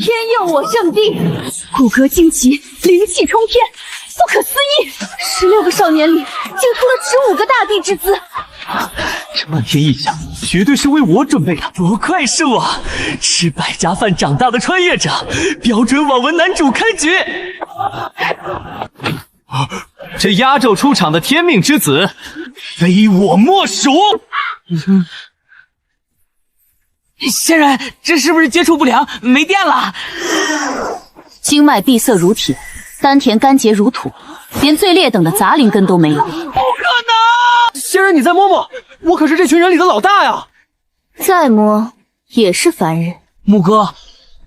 天佑我圣地，骨骼惊奇，灵气冲天，不可思议！16个少年里，竟出了15个大帝之姿。这漫天异象，绝对是为我准备的。不愧是我，吃百家饭长大的穿越者，标准网文男主开局。这压轴出场的天命之子，非我莫属。仙人，这是不是接触不良，没电了？经脉闭塞如铁，丹田干结如土，连最劣等的杂灵根都没有。不可能！仙人，你再摸摸，我可是这群人里的老大呀！再摸也是凡人。木哥，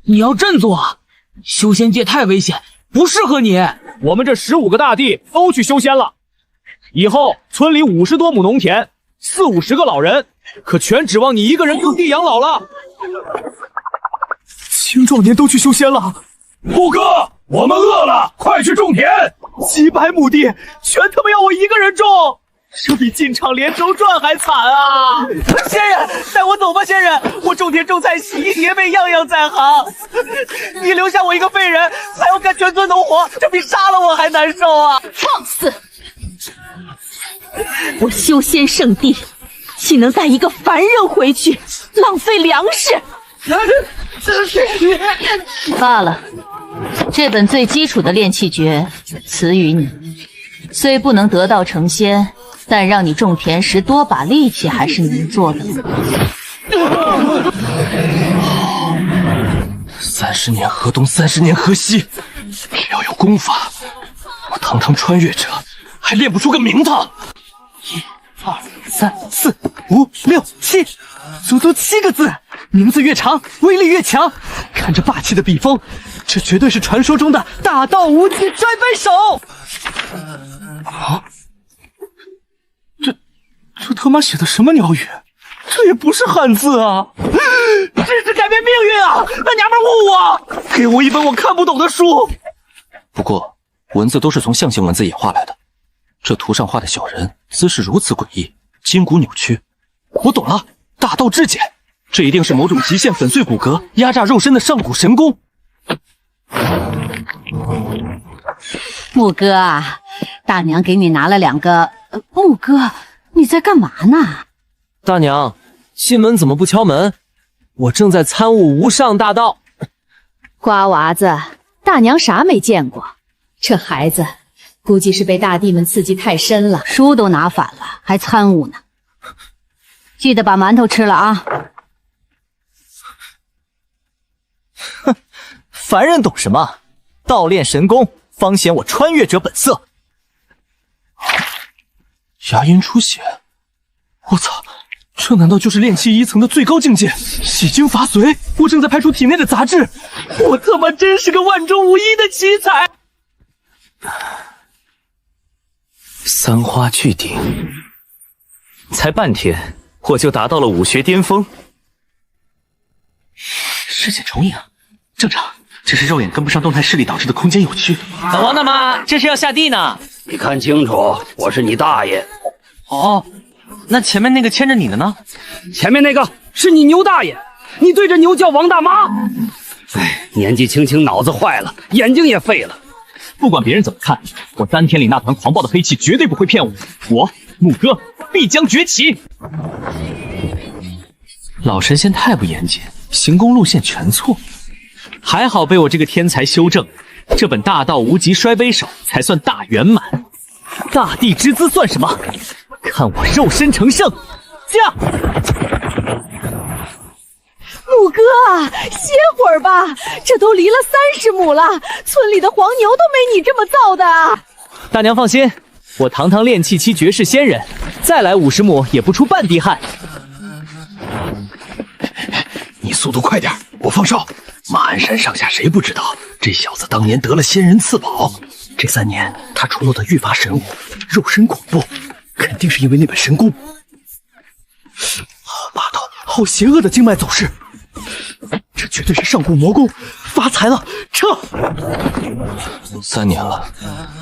你要振作啊！修仙界太危险，不适合你。我们这15个大帝都去修仙了，以后村里50多亩农田，40、50个老人，可全指望你一个人种地养老了。青壮年都去修仙了，木哥，我们饿了，快去种田。几百亩地全他妈要我一个人种，这比进场连轴转还惨啊！仙人，带我走吧，仙人，我种田种菜洗衣叠被样样在行，你留下我一个废人，还要干全村农活，这比杀了我还难受啊！放肆！我修仙圣地，岂能带一个凡人回去，浪费粮食？罢了，这本最基础的炼气诀赐予你，虽不能得道成仙，但让你种田时多把力气还是能做的。30年河东，30年河西，只要有功法，我堂堂穿越者还练不出个名堂。1、2、3、4、5、6、7，足足7个字，名字越长，威力越强。看这霸气的笔锋，这绝对是传说中的大道无极摔杯手。啊！这他妈写的什么鸟语？这也不是汉字啊！这是改变命运啊！那娘们误我，给我一本我看不懂的书。不过文字都是从象形文字演化来的，这图上画的小人姿势如此诡异，筋骨扭曲。我懂了，大道至简，这一定是某种极限粉碎骨骼、压榨肉身的上古神功。木哥啊，大娘给你拿了2个。木哥，你在干嘛呢？大娘，进门怎么不敲门？我正在参悟无上大道。瓜娃子，大娘啥没见过？这孩子估计是被大帝们刺激太深了，书都拿反了，还参悟呢。记得把馒头吃了啊！哼，凡人懂什么？道练神功，方显我穿越者本色。牙龈出血，我操！这难道就是炼气1层的最高境界？洗精伐髓，我正在排出体内的杂质，我他妈真是个万中无一的奇才！3花聚顶，才半天我就达到了武学巅峰。视线重影，正常，这是肉眼跟不上动态视力导致的空间扭曲。老王大妈，这是要下地呢。你看清楚，我是你大爷。哦，那前面那个牵着你的呢？前面那个是你牛大爷，你对着牛叫王大妈。哎，年纪轻轻脑子坏了，眼睛也废了。不管别人怎么看，我丹田里那团狂暴的黑气绝对不会骗我，我木哥必将崛起。老神仙太不严谨，行宫路线全错，还好被我这个天才修正，这本大道无极摔杯手才算大圆满。大地之姿算什么？看我肉身成圣！驾！木哥啊，歇会儿吧，这都离了30亩了，村里的黄牛都没你这么造的啊！大娘放心，我堂堂炼气期绝世仙人，再来50亩也不出半滴汗。你速度快点，我放哨。马鞍山上下谁不知道，这小子当年得了仙人赐宝，这3年他出落得愈发神武，肉身恐怖，肯定是因为那本神功。好霸道，好邪恶的经脉走势，这绝对是上古魔功，发财了，撤！3年了，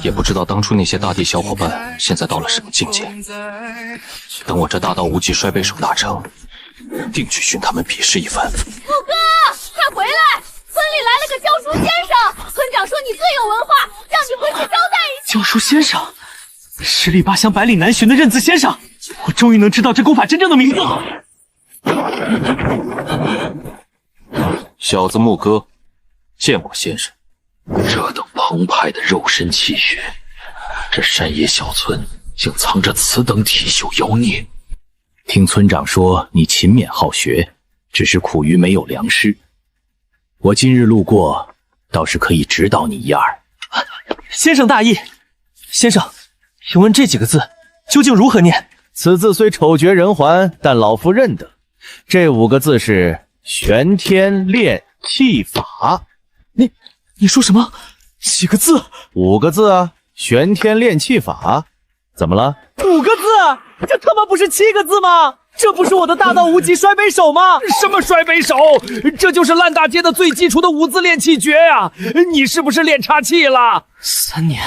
也不知道当初那些大帝小伙伴现在到了什么境界。等我这大道无极摔杯手大成，定去寻他们比试一番。木哥，快回来！村里来了个书先生，十里八乡百里难寻的认字先生，我终于能知道这功法真正的名字了。小子木哥，见过先生。这等澎湃的肉身气血，这山野小村竟藏着此等体秀妖孽。听村长说你勤勉好学，只是苦于没有良师。我今日路过，倒是可以指导你一二。先生大义，先生，请问这几个字究竟如何念？此字虽丑绝人寰，但老夫认得。这5个字是玄天炼气法。你说什么？几个字？5个字啊，玄天炼气法。怎么了？5个字？这他妈不是7个字吗？这不是我的大道无极摔杯手吗？什么摔杯手？这就是烂大街的最基础的5字炼气诀呀！你是不是练岔气了？3年，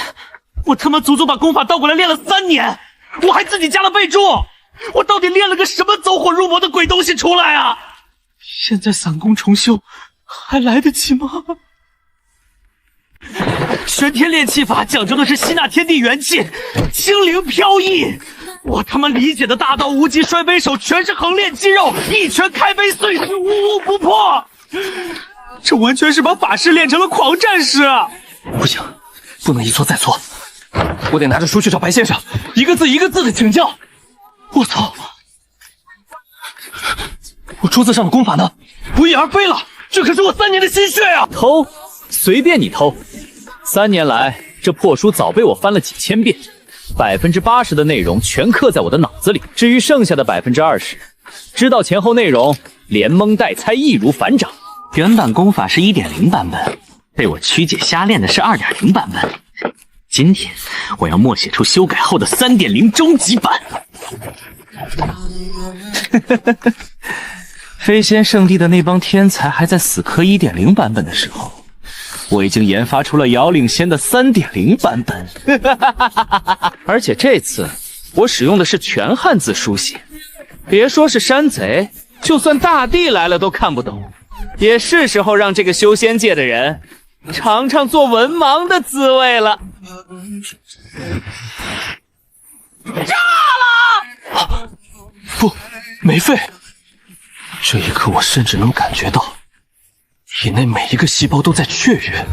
我他妈足足把功法倒过来练了3年，我还自己加了备注，我到底练了个什么走火入魔的鬼东西出来啊？现在散功重修还来得及吗？玄天炼气法讲究的是吸纳天地元气，轻灵飘逸。我他妈理解的大道无极摔杯手全是横练肌肉，一拳开杯碎石，无物不破。这完全是把法师练成了狂战士。不行，不能一错再错，我得拿着书去找白先生，一个字一个字的请教。我操！我桌子上的功法呢？不翼而飞了，这可是我3年的心血啊！偷，随便你偷。3年来，这破书早被我翻了几千遍，80%的内容全刻在我的脑子里。至于剩下的20%，知道前后内容，连蒙带猜，易如反掌。原版功法是 1.0 版本，被我曲解瞎练的是 2.0 版本。今天我要默写出修改后的 3.0 终极版。飞仙圣地的那帮天才还在死磕 1.0 版本的时候，我已经研发出了遥领先的 3.0 版本。而且这次我使用的是全汉字书写，别说是山贼，就算大帝来了都看不懂。也是时候让这个修仙界的人尝尝做文盲的滋味了。炸了！不，没废。这一刻，我甚至能感觉到体内每一个细胞都在雀跃，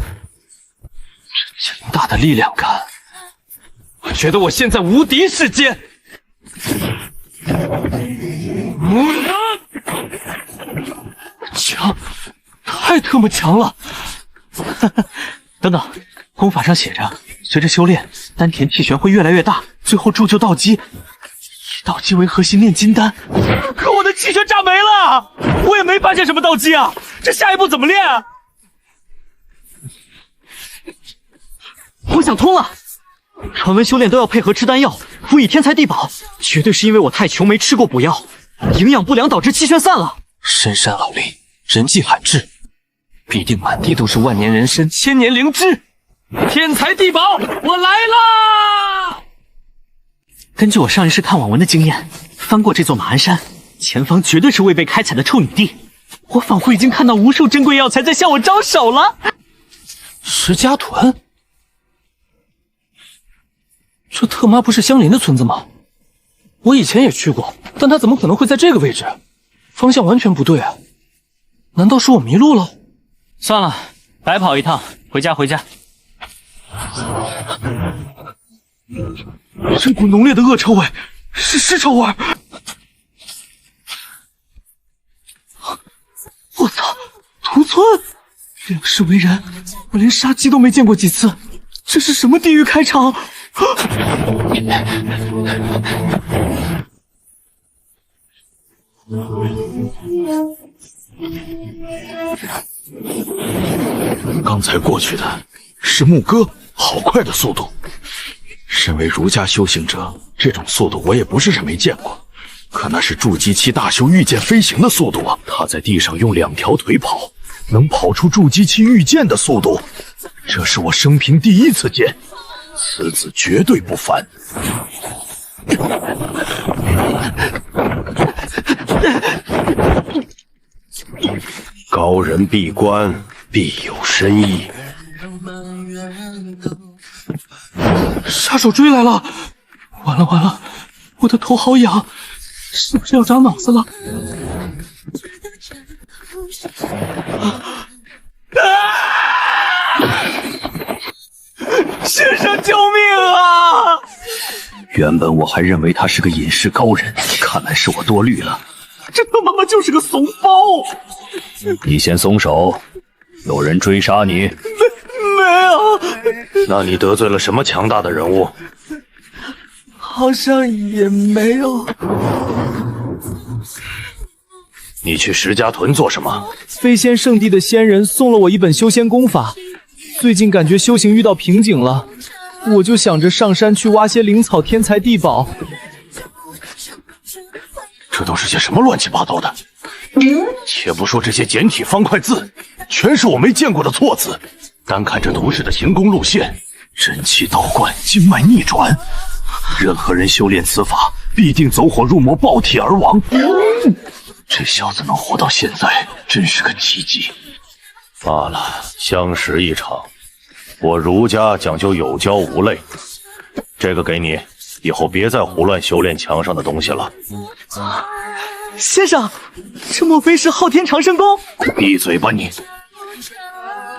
这强大的力量感，我觉得我现在无敌世间。强，太他妈强了！等等，功法上写着，随着修炼，丹田气旋会越来越大，最后铸就道基，以道基为核心炼金丹。可我的气旋炸没了，我也没发现什么道基啊！这下一步怎么练啊？我想通了，传闻修炼都要配合吃丹药，辅以天材地宝，绝对是因为我太穷没吃过补药，营养不良导致气旋散了。深山老林，人迹罕至，必定满地都是万年人参、千年灵芝。天材地宝，我来啦！根据我上一世看网文的经验，翻过这座马鞍山，前方绝对是未被开采的处女地。我仿佛已经看到无数珍贵药材在向我招手了。石家屯，这特妈不是相邻的村子吗？我以前也去过，但它怎么可能会在这个位置？方向完全不对啊！难道是我迷路了？算了，白跑一趟，回家。这股浓烈的恶臭味是尸臭味！我操，屠村！两世为人，我连杀鸡都没见过几次，这是什么地狱开场？刚才过去的是牧歌，好快的速度！身为儒家修行者，这种速度我也不是没见过，可那是筑基期大修御剑飞行的速度啊！他在地上用2条腿跑，能跑出筑基期御剑的速度，这是我生平第一次见，此子绝对不凡。高人闭关，必有深意。杀手追来了！完了完了，我的头好痒，是不是要长脑子了？先生救命啊！原本我还认为他是个隐士高人，看来是我多虑了。这他妈就是个怂包！你先松手，有人追杀你？没有。那你得罪了什么强大的人物？好像也没有。你去石家屯做什么？飞仙圣地的仙人送了我一本修仙功法，最近感觉修行遇到瓶颈了，我就想着上山去挖些灵草天材地宝。这都是些什么乱七八糟的？且不说这些简体方块字，全是我没见过的错字。单看这图示的行宫路线，真气倒灌，经脉逆转，任何人修炼此法，必定走火入魔，爆体而亡。这小子能活到现在，真是个奇迹。罢了，相识一场，我儒家讲究有教无类。这个给你，以后别再胡乱修炼墙上的东西了。先生，这莫非是昊天长生功？闭嘴吧你！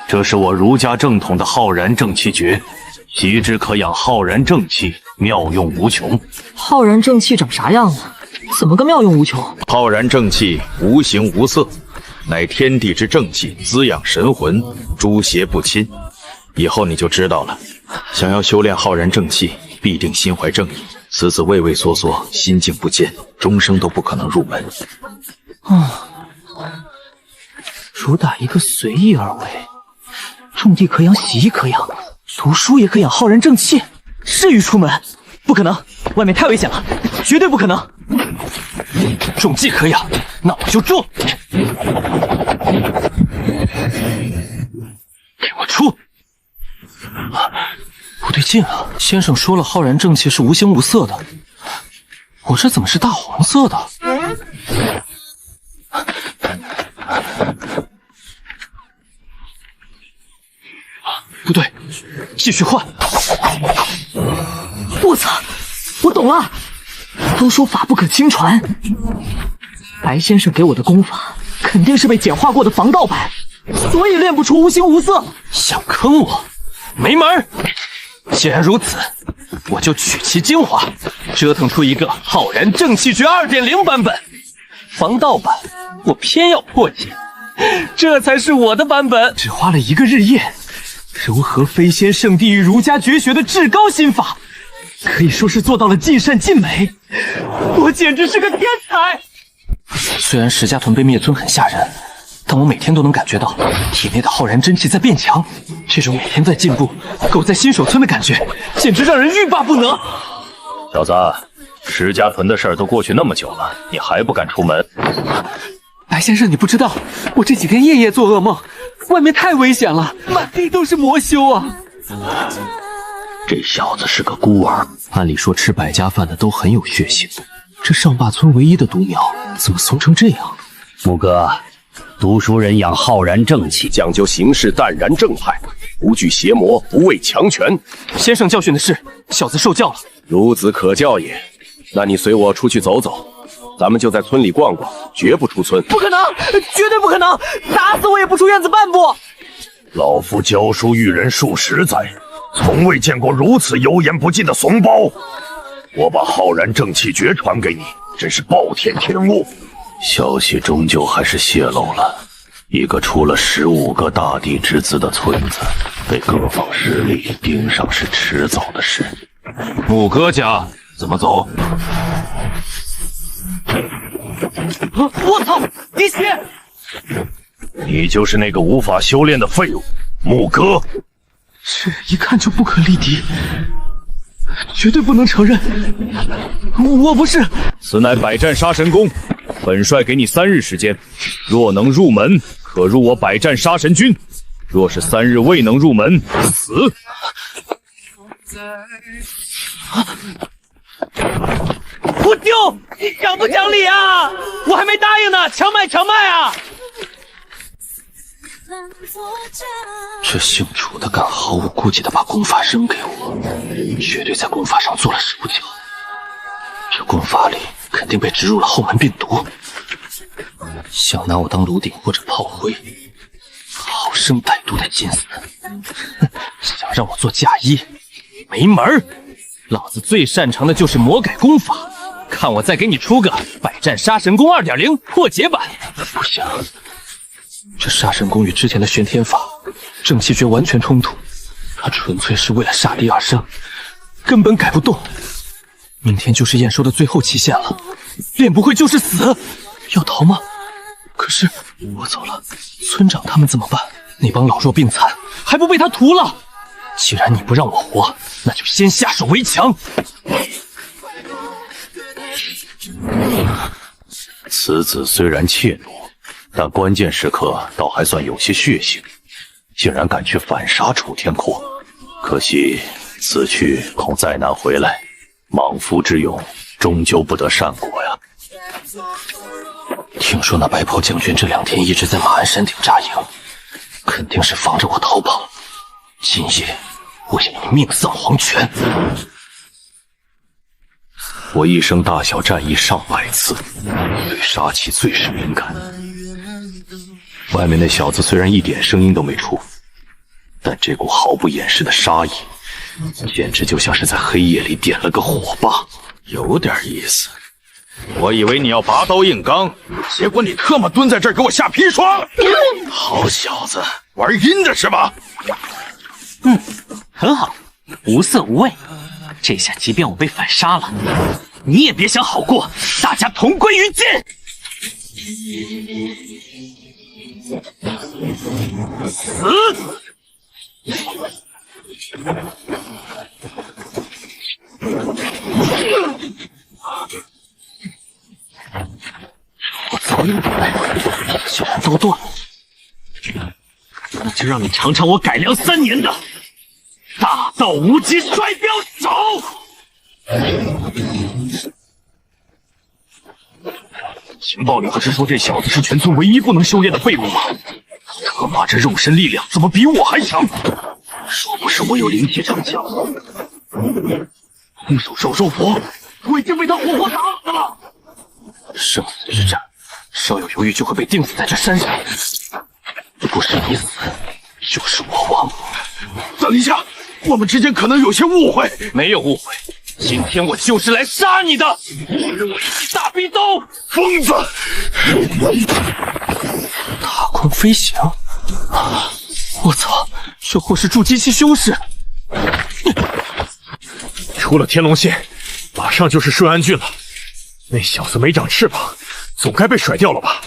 这是我儒家正统的浩然正气诀，习之可养浩然正气，妙用无穷。浩然正气长啥样啊？怎么个妙用无穷？浩然正气无形无色，乃天地之正气，滋养神魂，诸邪不侵。以后你就知道了。想要修炼浩然正气，必定心怀正义。此次畏畏缩缩，心境不坚，终生都不可能入门。主打一个随意而为，种地可养，洗衣可养，读书也可养浩然正气。至于出门，不可能，外面太危险了，绝对不可能。种技可养，那我就种。给我出！不对劲啊！先生说了，浩然正气是无形无色的，我这怎么是大黄色的？不对，继续换。我操！我懂了，都说法不可轻传，白先生给我的功法肯定是被简化过的防盗版，所以练不出无形无色。想坑我，没门儿！既然如此，我就取其精华，折腾出一个浩然正气诀 2.0 版本。防盗版我偏要破解，这才是我的版本。只花了1个日夜，糅合飞仙圣地与儒家绝学的至高心法，可以说是做到了尽善尽美。我简直是个天才！虽然石家屯被灭村很吓人，但我每天都能感觉到体内的浩然真气在变强，这种每天在进步、狗在新手村的感觉，简直让人欲罢不能。小子，石家屯的事儿都过去那么久了，你还不敢出门？白先生，你不知道，我这几天夜夜做噩梦，外面太危险了，满地都是魔修啊！这小子是个孤儿，按理说吃百家饭的都很有血性，这上坝村唯一的独苗怎么怂成这样？木哥，读书人养浩然正气，讲究行事淡然正派，不惧邪魔，不畏强权。先生教训的是，小子受教了。孺子可教也。那你随我出去走走，咱们就在村里逛逛，绝不出村。不可能，绝对不可能，打死我也不出院子半步。老夫教书育人数10载，从未见过如此油盐不进的怂包。我把浩然正气诀传给你，真是暴殄天物。消息终究还是泄露了，一个出了15个大地之资的村子，被各方势力盯上是迟早的事。木哥家怎么走？我操！滴血！你就是那个无法修炼的废物，木哥。这一看就不可力敌，绝对不能承认，我不是。此乃百战杀神功，本帅给你3日时间，若能入门，可入我百战杀神军；若是3日未能入门，死。不丢，你讲不讲理啊？我还没答应呢，强卖强卖啊！这姓楚的敢毫无顾忌的把功法扔给我，绝对在功法上做了手脚。这功法里肯定被植入了后门病毒，想拿我当炉鼎或者炮灰，好生歹毒的心思。想让我做嫁衣，没门儿！老子最擅长的就是魔改功法，看我再给你出个百战杀神功 2.0 破解版。不行，这杀神功与之前的玄天法、正气诀完全冲突，它纯粹是为了杀敌而生，根本改不动。明天就是验收的最后期限了，练不会就是死。要逃吗？可是我走了，村长他们怎么办？那帮老弱病残还不被他屠了？既然你不让我活，那就先下手为强。此子虽然怯懦，但关键时刻倒还算有些血性，竟然敢去反杀楚天阔。可惜此去恐再难回来，莽夫之勇终究不得善果呀。听说那白袍将军这2天一直在马鞍山顶扎营，肯定是防着我逃跑。今夜我要你命丧黄泉！我一生大小战役上百次，对杀气最是敏感。外面那小子虽然一点声音都没出，但这股毫不掩饰的杀意，简直就像是在黑夜里点了个火把。有点意思。我以为你要拔刀硬刚，结果你特么蹲在这儿给我下砒霜。好小子，玩阴的是吧？很好，无色无味。这下即便我被反杀了，你也别想好过，大家同归于尽。死！我早有准备，既然都断了，那就让你尝尝我改良3年的大道无极摔镖手！情报里不是说这小子是全村唯一不能修炼的废物吗？他妈这肉身力量怎么比我还强？说不是我有灵气长枪，空手收收佛，我已经被他活活打死了。生死之战，稍有犹豫就会被钉死在这山上。不是你死，就是我亡。等一下，我们之间可能有些误会。没有误会，今天我就是来杀你的！跟我一起大逼斗！疯子！大坤飞行！我操，这货是筑基期修士！出了天龙县，马上就是顺安郡了。那小子没长翅膀，总该被甩掉了吧？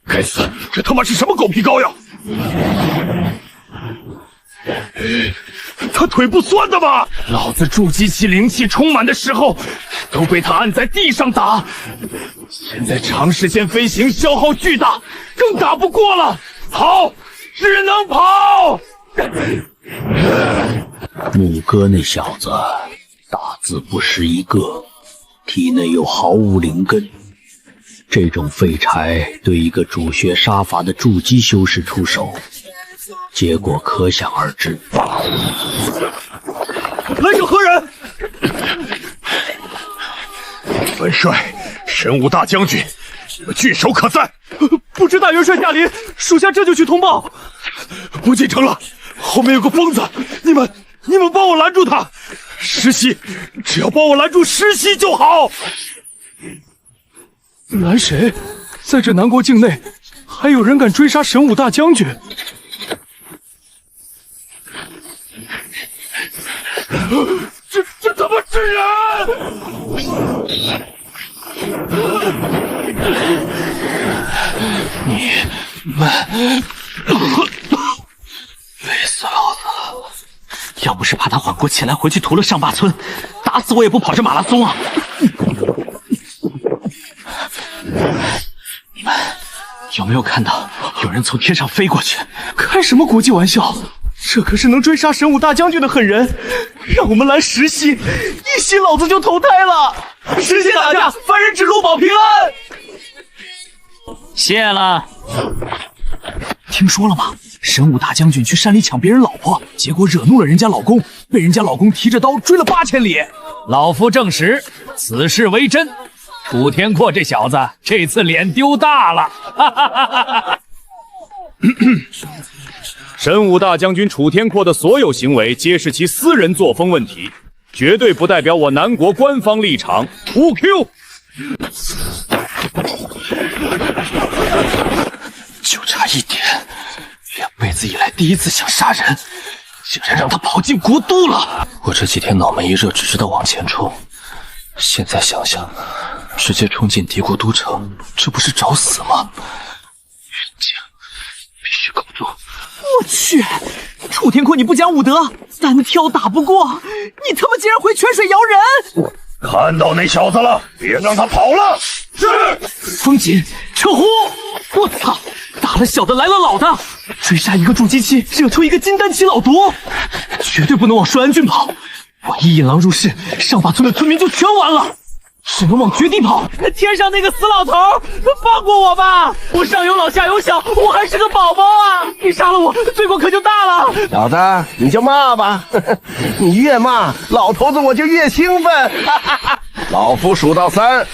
该死，这他妈是什么狗皮膏药？他腿不酸的吧？老子筑基期灵气充满的时候，都被他按在地上打。现在长时间飞行消耗巨大，更打不过了。跑，只能跑！牧歌那小子大字不识一个，体内又毫无灵根，这种废柴对一个主学杀伐的筑基修士出手，结果可想而知。来者何人？本帅，神武大将军，郡守可在？不知大元帅驾临，属下这就去通报。不进城了，后面有个疯子，你们帮我拦住他。石溪，只要帮我拦住石溪就好。拦谁？在这南国境内，还有人敢追杀神武大将军？这他妈是人！你们累死老子了！要不是怕他缓过气来回去屠了上坝村，打死我也不跑这马拉松啊！你们有没有看到有人从天上飞过去？开什么国际玩笑？这可是能追杀神武大将军的狠人！让我们拦石溪，一袭老子就投胎了！石溪打架，凡人指路保平安！谢了。听说了吗？神武大将军去山里抢别人老婆，结果惹怒了人家老公，被人家老公提着刀追了8000里。老夫证实此事为真。楚天阔这小子这次脸丢大了。哈哈哈哈哈！神武大将军楚天阔的所有行为皆是其私人作风问题，绝对不代表我南国官方立场。无 Q。就差一点，2辈子以来第一次想杀人，竟然让他跑进国都了。我这几天脑门一热，只知道往前冲。现在想想，直接冲进敌国都城，这不是找死吗？冤家必须搞住！我去，楚天阔你不讲武德，单挑打不过，你他妈竟然会泉水摇人！看到那小子了，别让他跑了。是。风紧，撤呼！我操，打了小的来了老的，追杀一个筑基期，惹出一个金丹期老毒，绝对不能往顺安郡跑。万一引狼入室，上法村的村民就全完了。只能往绝地跑。天上那个死老头，放过我吧！我上有老下有小，我还是个宝宝啊！你杀了我，罪过可就大了。小子，你就骂吧，你越骂，老头子我就越兴奋。老夫数到3，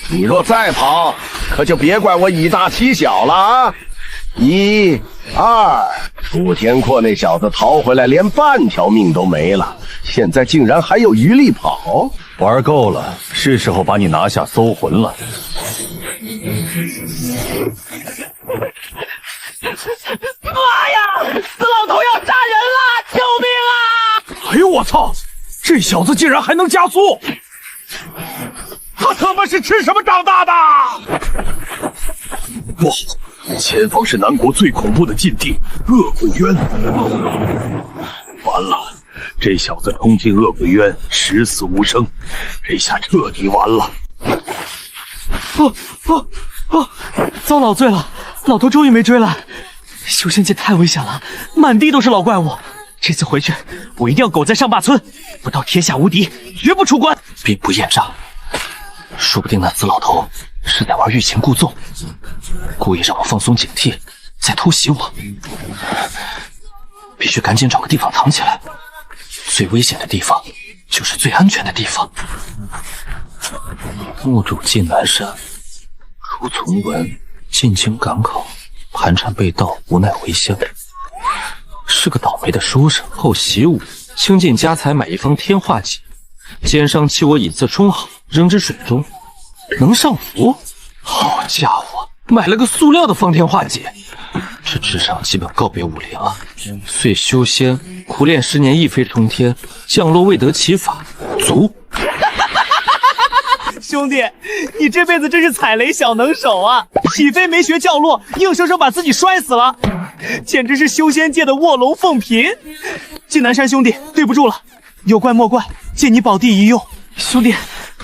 你若再跑，可就别怪我以大欺小了啊！1、2，楚天阔那小子逃回来，连半条命都没了，现在竟然还有余力跑。玩够了，是时候把你拿下搜魂了。妈呀！死老头要杀人了！救命啊！哎呦我操！这小子竟然还能加速！他他妈是吃什么长大的？不好，前方是南国最恐怖的禁地——恶鬼渊。完了！这小子冲进恶鬼渊，十死无生，这下彻底完了。遭老罪了！老头终于没追了。修仙界太危险了，满地都是老怪物。这次回去，我一定要苟在上霸村，不到天下无敌，绝不出关。兵不厌诈，说不定那死老头是在玩欲擒故纵，故意让我放松警惕，再偷袭我。必须赶紧找个地方藏起来。最危险的地方就是最安全的地方。墓主进南山，出从文，进京赶考，盘缠被盗，无奈回乡。是个倒霉的书生。后习武，倾尽家财买一方天化戟，奸商欺我以次充好，扔之水中，能上浮。好家伙，买了个塑料的方天画戟，这智商基本告别武林了。遂修仙，苦练10年，一飞冲天，降落未得其法，足。兄弟，你这辈子真是踩雷小能手啊！起飞没学降落，硬生生把自己摔死了，简直是修仙界的卧龙凤嫔。晋南山兄弟，对不住了，有怪莫怪，借你宝地一用。兄弟，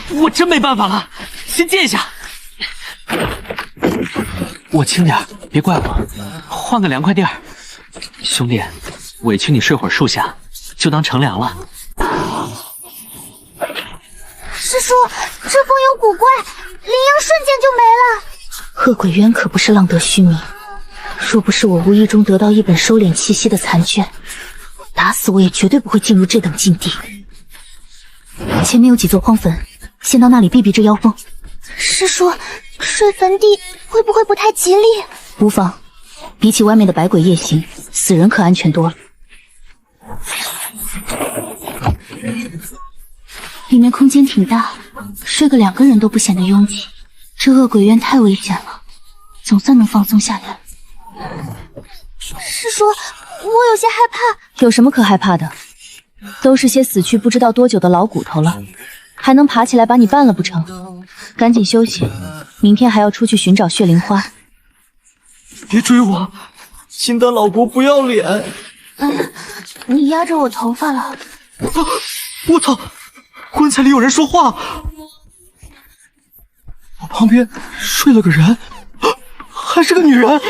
我真没办法了，先借一下。我轻点，别怪我，换个凉快地儿。兄弟，委屈你睡会儿树下，就当乘凉了。师叔，这风有古怪，灵婴瞬间就没了。恶鬼渊可不是浪得虚名，若不是我无意中得到一本收敛气息的残卷，打死我也绝对不会进入这等禁地。前面有几座荒坟，先到那里避避这妖风。师叔，睡坟地会不会不太吉利？无妨，比起外面的百鬼夜行，死人可安全多了。里面空间挺大，睡个2个人都不显得拥挤。这恶鬼渊太危险了，总算能放松下来。师叔，我有些害怕。有什么可害怕的？都是些死去不知道多久的老骨头了，还能爬起来把你绊了不成？赶紧休息，明天还要出去寻找血灵花。别追我，金丹老国不要脸！你压着我头发了。我操！棺材里有人说话，我旁边睡了个人，还是个女人。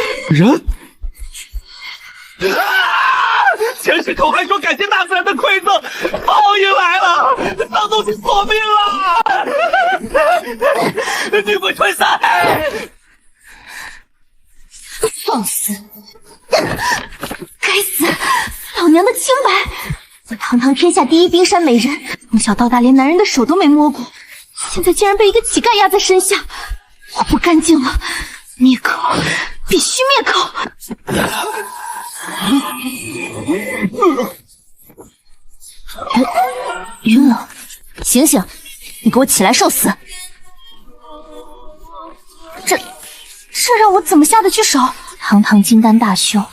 前世口还说感谢大自然的馈赠，报应来了，脏东西索命了！女鬼退散！放肆！该死，老娘的清白！我堂堂天下第一冰山美人，从小到大连男人的手都没摸过，现在竟然被一个乞丐压在身下，我不干净了！灭口，必须灭口！晕了，醒醒！你给我起来受死！这让我怎么下得去手？堂堂金丹大修，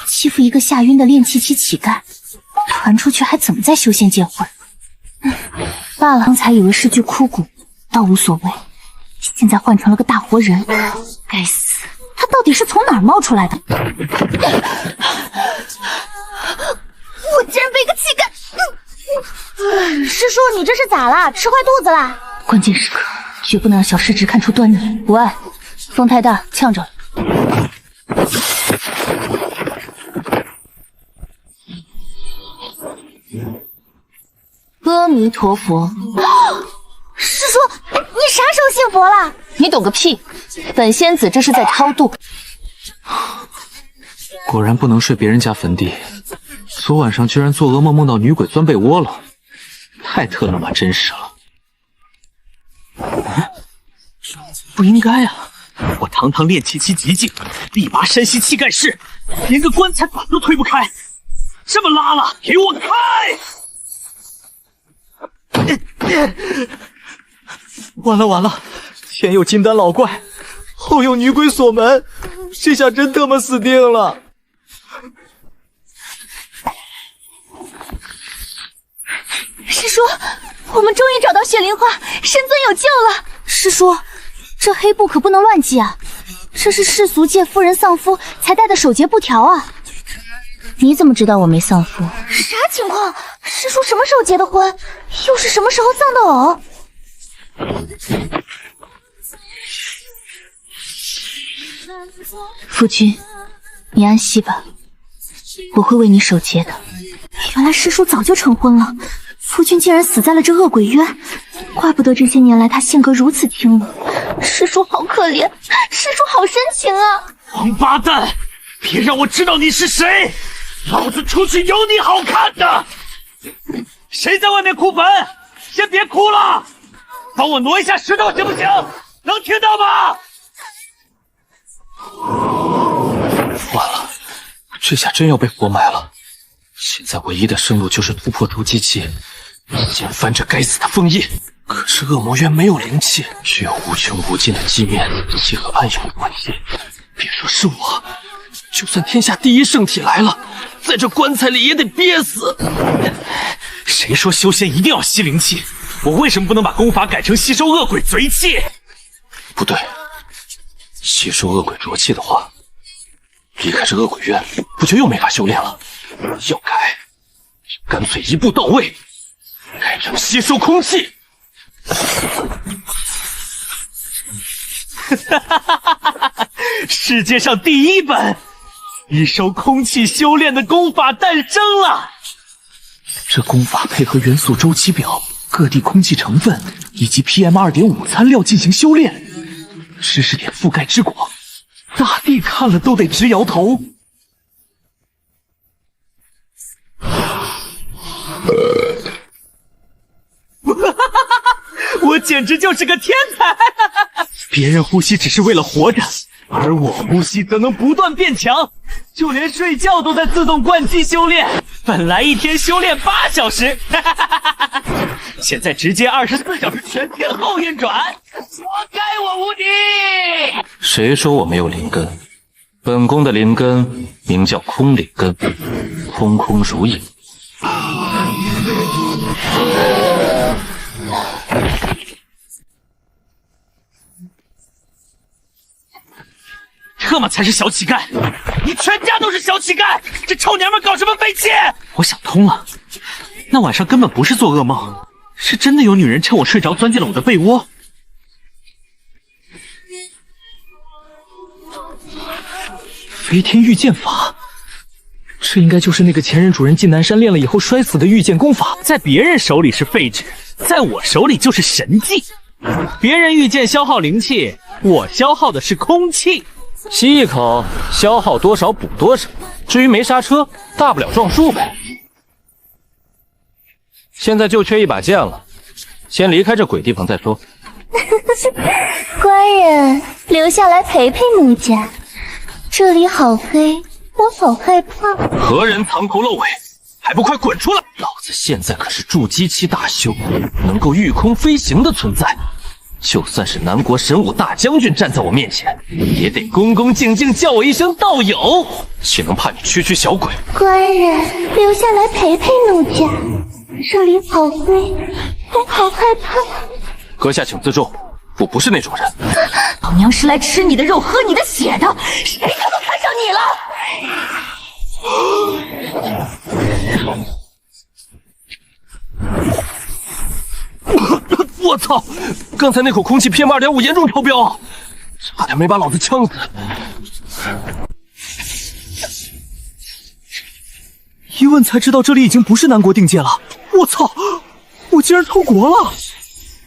欺负一个吓晕的练气期乞丐，传出去还怎么在修仙界混？罢了，刚才以为是具枯骨，倒无所谓，现在换成了个大活人，该死！他到底是从哪儿冒出来的？我竟然被一个乞丐！师叔，你这是咋了？吃坏肚子啦？关键时刻绝不能让小师侄看出端倪。不爱，风太大，呛着了。阿弥陀佛，师叔，你啥时候信佛了？你懂个屁！本仙子这是在超度。果然不能睡别人家坟地，昨晚上居然做噩梦梦到女鬼钻被窝了，太特他妈真实了。不应该啊！我堂堂练气期极境，力拔山西气盖世，连个棺材板都推不开，这么拉了，给我开！完了完了，前有金丹老怪，后有女鬼锁门，这下真他妈死定了！师叔，我们终于找到雪灵花，神尊有救了！师叔，这黑布可不能乱系啊，这是世俗界夫人丧夫才戴的守节布条啊！你怎么知道我没丧夫？啥情况？师叔什么时候结的婚？又是什么时候丧的偶？夫君，你安息吧，我会为你守节的。原来师叔早就成婚了，夫君竟然死在了这恶鬼渊，怪不得这些年来他性格如此清冷。师叔好可怜，师叔好深情啊！王八蛋，别让我知道你是谁，老子出去有你好看的！谁在外面哭坟？先别哭了，帮我挪一下石头行不行？能听到吗？完了，这下真要被活埋了。现在唯一的生路就是突破筑基期，掀翻这该死的封印。可是恶魔渊没有灵气，只有无穷无尽的寂灭气和暗涌的关系。别说是我，就算天下第一圣体来了，在这棺材里也得憋死。谁说修仙一定要吸灵气？我为什么不能把功法改成吸收恶鬼贼气？不对，吸收恶鬼浊气的话，离开这恶鬼渊，不就又没法修炼了？要改，干脆一步到位，改成吸收空气。世界上第一本吸收空气修炼的功法诞生了。这功法配合元素周期表、各地空气成分以及 PM2.5 参料进行修炼，知识点覆盖之广，大地看了都得直摇头。我简直就是个天才！别人呼吸只是为了活着，而我呼吸则能不断变强，就连睡觉都在自动关机修炼。本来一天修炼8小时，现在直接24小时全天候运转，活该我无敌！谁说我没有灵根？本宫的灵根名叫空灵根，空空如也。这么才是小乞丐！你全家都是小乞丐！这臭娘们搞什么废气？我想通了，那晚上根本不是做噩梦，是真的有女人趁我睡着钻进了我的被窝。飞天御剑法，这应该就是那个前任主人进南山练了以后摔死的御剑功法，在别人手里是废纸，在我手里就是神技。别人御剑消耗灵气，我消耗的是空气。吸一口，消耗多少补多少。至于没刹车，大不了撞树呗。现在就缺一把剑了，先离开这鬼地方再说。官人，留下来陪陪奴家。这里好黑，我好害怕。何人藏头露尾？还不快滚出来！老子现在可是筑基期大修，能够御空飞行的存在。就算是南国神武大将军站在我面前，也得恭恭敬敬叫我一声道友，岂能怕你区区小鬼？官人，留下来陪陪奴家。这里好黑，我好害怕。阁下请自重，我不是那种人。老娘是来吃你的肉，喝你的血的，谁他妈看上你了？我操！刚才那口空气 PM2.5严重超标啊，差点没把老子呛死。一问才知道这里已经不是南国定界了。我操！我竟然出国了！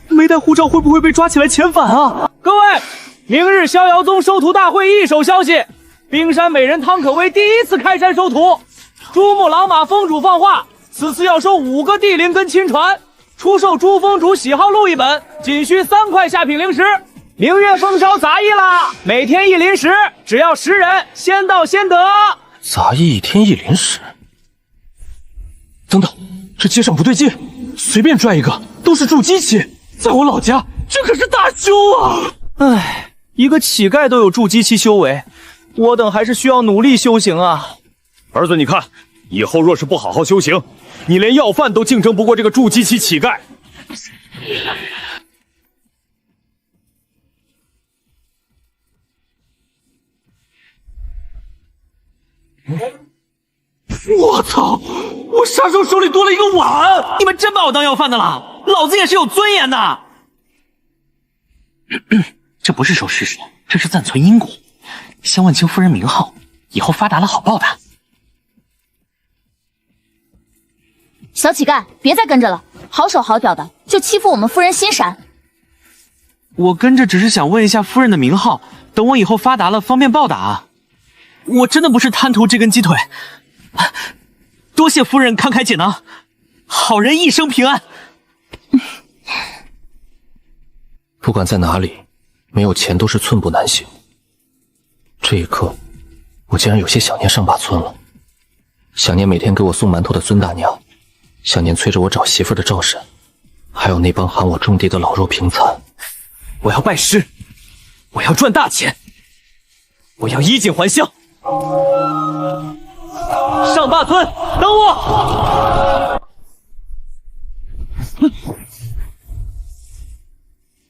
没带护照会不会被抓起来遣返啊？各位，明日逍遥宗收徒大会一手消息：冰山美人汤可薇第一次开山收徒。珠穆朗玛峰主放话，此次要收5个地灵根亲传，出售珠峰主喜好录一本，仅需3块下品零食。明月蜂巢杂役啦，每天1零食，只要10人，先到先得。杂役1天1零食？等等，这街上不对劲，随便拽一个都是筑基期，在我老家这可是大修啊！唉，一个乞丐都有筑基期修为，我等还是需要努力修行啊。儿子，你看，以后若是不好好修行，你连要饭都竞争不过这个筑基期乞丐。我操！我杀手手里多了一个碗！你们真把我当要饭的了？老子也是有尊严的。这不是收尸首，这是暂存因果。先问清夫人名号，以后发达了好报答。小乞丐，别再跟着了，好手好脚的就欺负我们夫人心闪。我跟着只是想问一下夫人的名号，等我以后发达了方便报答。我真的不是贪图这根鸡腿，多谢夫人慷慨解囊，好人一生平安。不管在哪里，没有钱都是寸步难行。这一刻，我竟然有些想念上坝村了，想念每天给我送馒头的孙大娘，想念催着我找媳妇的赵婶，还有那帮喊我种地的老弱贫残。我要拜师，我要赚大钱，我要衣锦还乡。上坝村，等我！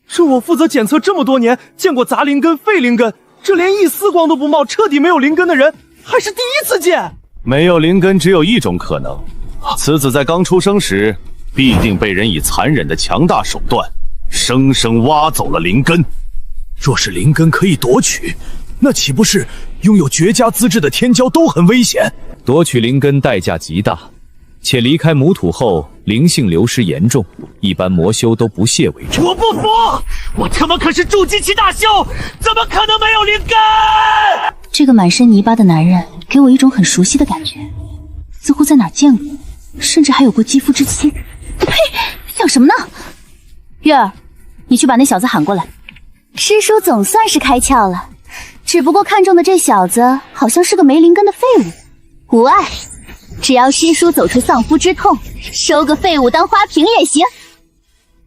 这我负责检测这么多年，见过杂灵根、废灵根，这连一丝光都不冒，彻底没有灵根的人，还是第一次见。没有灵根只有一种可能，此子在刚出生时，必定被人以残忍的强大手段，生生挖走了灵根。若是灵根可以夺取，那岂不是拥有绝佳资质的天骄都很危险？夺取灵根代价极大，且离开母土后灵性流失严重，一般魔修都不屑为之。我不服！我他妈可是筑基期大修，怎么可能没有灵根？这个满身泥巴的男人给我一种很熟悉的感觉，似乎在哪儿见过，甚至还有过肌肤之亲。呸！想什么呢？月儿，你去把那小子喊过来。师叔总算是开窍了，只不过看中的这小子好像是个没灵根的废物。无碍，只要师叔走出丧夫之痛，收个废物当花瓶也行。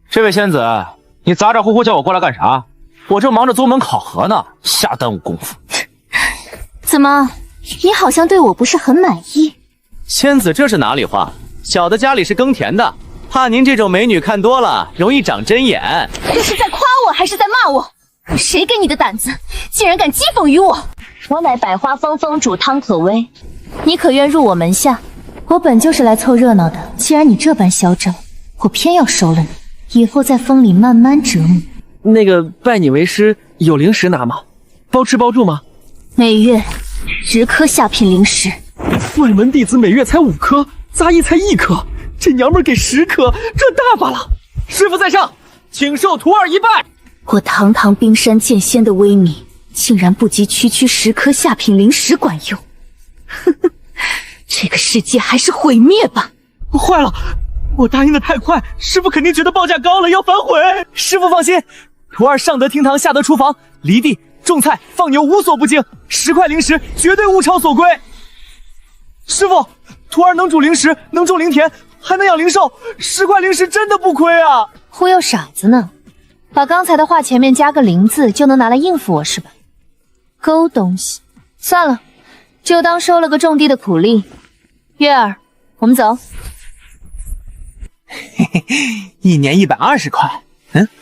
这位仙子，你咋咋呼呼叫我过来干啥？我正忙着宗门考核呢，瞎耽误功夫。怎么，你好像对我不是很满意？仙子这是哪里话？小的家里是耕田的，怕您这种美女看多了容易长针眼。这是在夸我还是在骂我？谁给你的胆子，竟然敢讥讽于我？我乃百花峰峰主汤可薇，你可愿入我门下？我本就是来凑热闹的，既然你这般嚣张，我偏要收了你，以后在风里慢慢折磨。那个拜你为师，有零食拿吗？包吃包住吗？每月10颗下品零食。外门弟子每月才5颗，杂役才1颗，这娘们给10颗，这大发了。师傅在上，请受徒儿一拜。我堂堂冰山剑仙的威名，竟然不及区区10颗下品灵石管用。呵呵，这个世界还是毁灭吧。坏了，我答应的太快，师傅肯定觉得报价高了，要反悔。师傅放心，徒儿上得厅堂，下得厨房，犁地、种菜、放牛无所不精，10块灵石绝对物超所归。师傅，徒儿能煮灵石，能种灵田，还能养灵兽，10块灵石真的不亏啊！忽悠傻子呢？把刚才的话前面加个灵字，就能拿来应付我是吧？勾东西，算了，就当收了个种地的苦力。月儿，我们走。嘿嘿，1年120块。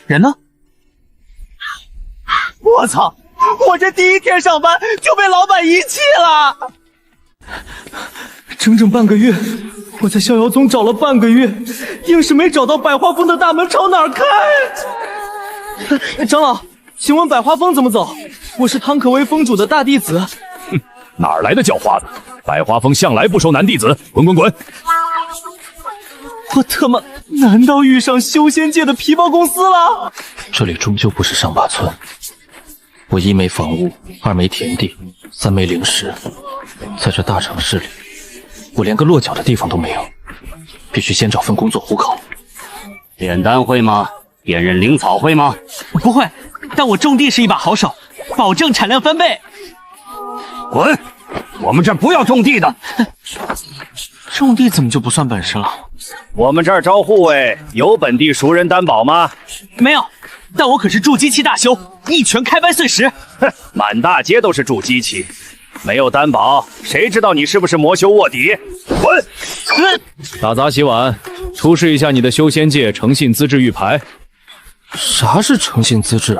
人呢？我操！我这第1天上班就被老板遗弃了。整整半个月，我在逍遥宗找了半个月，硬是没找到百花峰的大门朝哪儿开。长老，请问百花峰怎么走？我是汤可威峰主的大弟子。哼，哪儿来的叫花子？百花峰向来不收男弟子，滚滚滚！我特么，难道遇上修仙界的皮包公司了？这里终究不是上坝村，我1没房屋，2没田地，3没灵石，在这大城市里，我连个落脚的地方都没有，必须先找份工作糊口。炼丹会吗？辨认灵草会吗？不会，但我种地是一把好手，保证产量翻倍。滚！我们这儿不要种地的。种地怎么就不算本事了？我们这儿招护卫，有本地熟人担保吗？没有，但我可是筑基期大修，一拳开掰碎石。哼，满大街都是筑基期，没有担保，谁知道你是不是魔修卧底？滚！打杂洗碗，出示一下你的修仙界诚信资质玉牌。啥是诚信资质？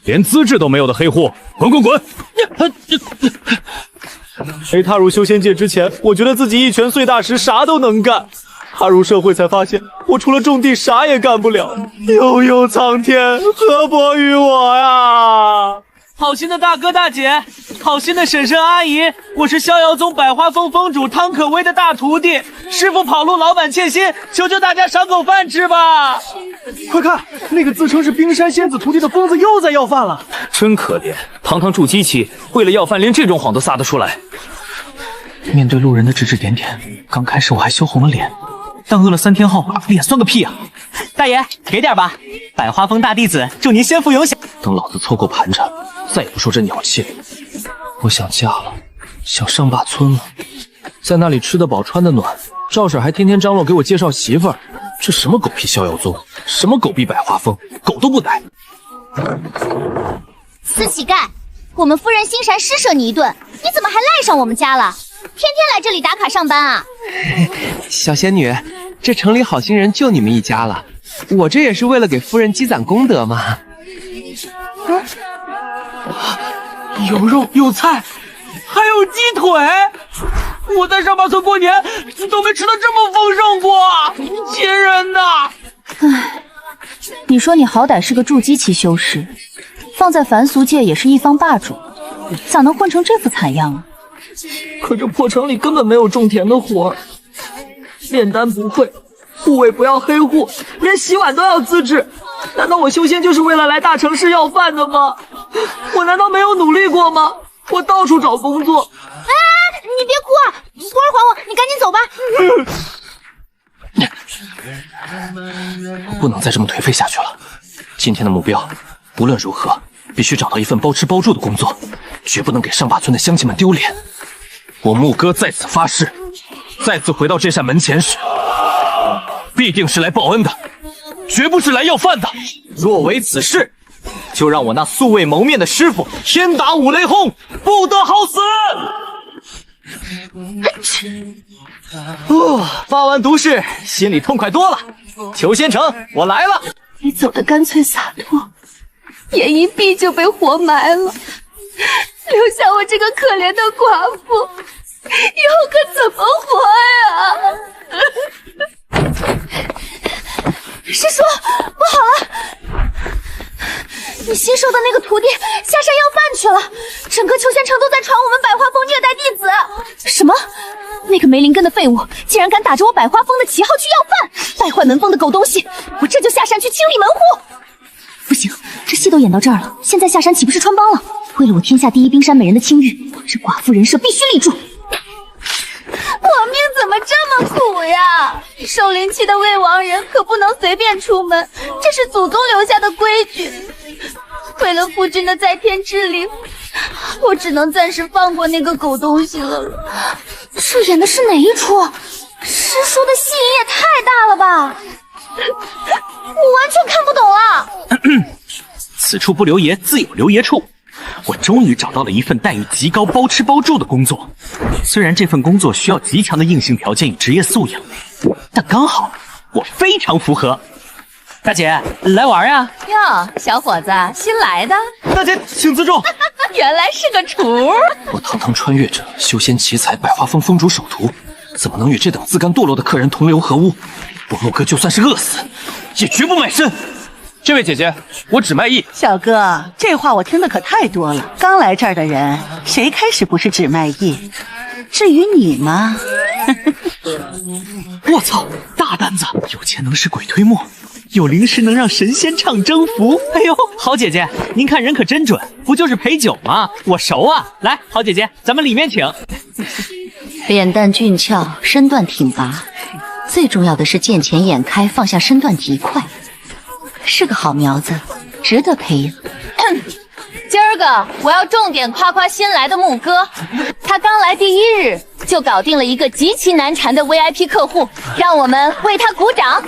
连资质都没有的黑户，滚滚滚！没踏入修仙界之前，我觉得自己一拳碎大石，啥都能干。踏入社会才发现，我除了种地啥也干不了。悠悠苍天，何薄于我呀！好心的大哥大姐，好心的婶婶阿姨，我是逍遥宗百花峰峰主汤可威的大徒弟，师傅跑路，老板欠薪，求求大家赏口饭吃吧！快看，那个自称是冰山仙子徒弟的疯子又在要饭了。真可怜，堂堂筑基期，为了要饭连这种谎都撒得出来。面对路人的指指点点，刚开始我还羞红了脸，但饿了3天后，脸算个屁啊！大爷，给点吧，百花峰大弟子，祝您先富永享。等老子凑够盘缠，再也不说这鸟气了。我想家了，想上坝村了，在那里吃得饱穿得暖，赵婶还天天张罗给我介绍媳妇儿。这什么狗屁逍遥宗，什么狗逼百花峰，狗都不逮。死乞丐，我们夫人心禅施舍你一顿，你怎么还赖上我们家了？天天来这里打卡上班啊！小仙女，这城里好心人就你们一家了，我这也是为了给夫人积攒功德嘛。有肉有菜，还有鸡腿。我在上坝村过年都没吃到这么丰盛过，亲人呐！唉，你说你好歹是个筑基期修士，放在凡俗界也是一方霸主，咋能混成这副惨样啊？可这破城里根本没有种田的活儿，炼丹不会，护卫不要黑户，连洗碗都要自制。难道我修仙就是为了来大城市要饭的吗？我难道没有努力过吗？我到处找工作。哎，你别哭啊，徒儿还我，你赶紧走不能再这么颓废下去了。今天的目标，无论如何必须找到一份包吃包住的工作，绝不能给上坝村的乡亲们丢脸。我牧哥在此发誓，再次回到这扇门前时，必定是来报恩的，绝不是来要饭的。若为此事，就让我那素未谋面的师傅天打五雷轰，不得好死！发完毒誓，心里痛快多了。裘仙城，我来了。你走的干脆洒脱，眼一闭就被活埋了，留下我这个可怜的寡妇，以后可怎么活呀？师叔，不好了！你新收的那个徒弟下山要饭去了，整个裘仙城都在传我们百花峰虐待弟子。什么？那个没灵根的废物竟然敢打着我百花峰的旗号去要饭，败坏门风的狗东西！我这就下山去清理门户。不行，这戏都演到这儿了，现在下山岂不是穿帮了？为了我天下第一冰山美人的清誉，这寡妇人设必须立住。我命怎么这么苦呀？守灵期的魏王人可不能随便出门，这是祖宗留下的规矩。为了夫君的在天之灵，我只能暂时放过那个狗东西了。这演的是哪一出？师叔的戏瘾也太大了吧！我完全看不懂了。此处不留爷，自有留爷处。我终于找到了一份待遇极高、包吃包住的工作。虽然这份工作需要极强的硬性条件与职业素养，但刚好我非常符合。大姐，来玩呀！哟，小伙子，新来的？大姐，请自重。原来是个厨。我堂堂穿越者，修仙奇才，百花峰峰主首徒，怎么能与这等自甘堕落的客人同流合污？我陆哥就算是饿死，也绝不卖身。这位姐姐，我只卖艺。小哥，这话我听的可太多了。刚来这儿的人，谁开始不是只卖艺？至于你嘛，我操，大单子！有钱能使鬼推磨，有灵石能让神仙唱征服。哎呦，好姐姐，您看人可真准，不就是陪酒吗？我熟啊！来，好姐姐，咱们里面请。脸蛋俊俏，身段挺拔，最重要的是见钱眼开，放下身段极快。是个好苗子，值得培养。今儿个我要重点夸夸新来的牧哥，他刚来第一日就搞定了一个极其难缠的 VIP 客户，让我们为他鼓掌。